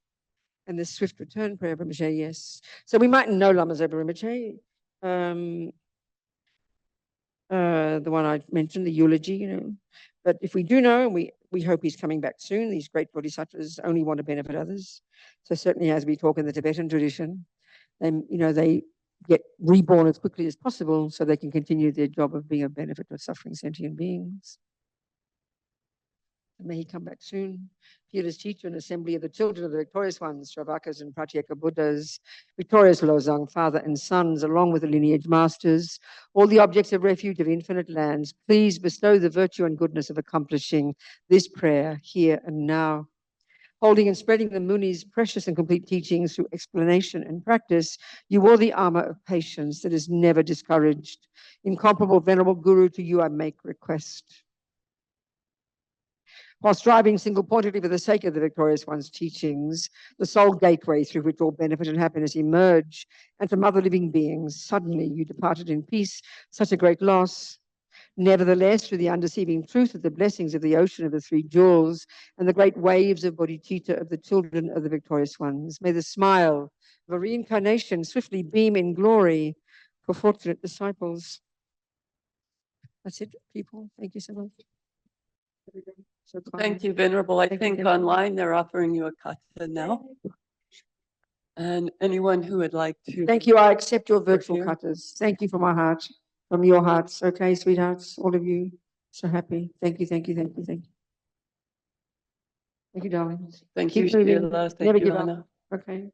And the swift return prayer of Rinpoche, yes. So we mightn't know Lama Zopa Rinpoche, the one I mentioned, the eulogy, But if we do know, and we hope he's coming back soon, these great bodhisattvas only want to benefit others. So certainly as we talk in the Tibetan tradition, they get reborn as quickly as possible so they can continue their job of being a benefit to suffering sentient beings. May he come back soon. Peter's teacher, an assembly of the children of the victorious ones, Shravakas and Pratyeka Buddhas, victorious Lozang, father and sons, along with the lineage masters, all the objects of refuge of infinite lands, please bestow the virtue and goodness of accomplishing this prayer here and now. Holding and spreading the Muni's precious and complete teachings through explanation and practice, you wore the armor of patience that is never discouraged. Incomparable, venerable Guru, to you I make request. While striving single-pointedly for the sake of the victorious one's teachings, the sole gateway through which all benefit and happiness emerge, and from other living beings, suddenly you departed in peace, such a great loss. Nevertheless, through the undeceiving truth of the blessings of the ocean of the three jewels and the great waves of bodhicitta of the children of the victorious ones, may the smile of a reincarnation swiftly beam in glory for fortunate disciples. That's it, people. Thank you so much. So Thank you, Venerable. I Thank think you. online they're offering you a kata now. And anyone who would like to. Thank you. I accept your virtual here. cutters. Thank you from my heart, from your hearts. Okay, sweethearts, all of you. So happy. Thank you, thank you, thank you, thank you. Thank you, darlings. Thank Keep you, moving. Sheila. Thank Never you, give up. Anna. Okay.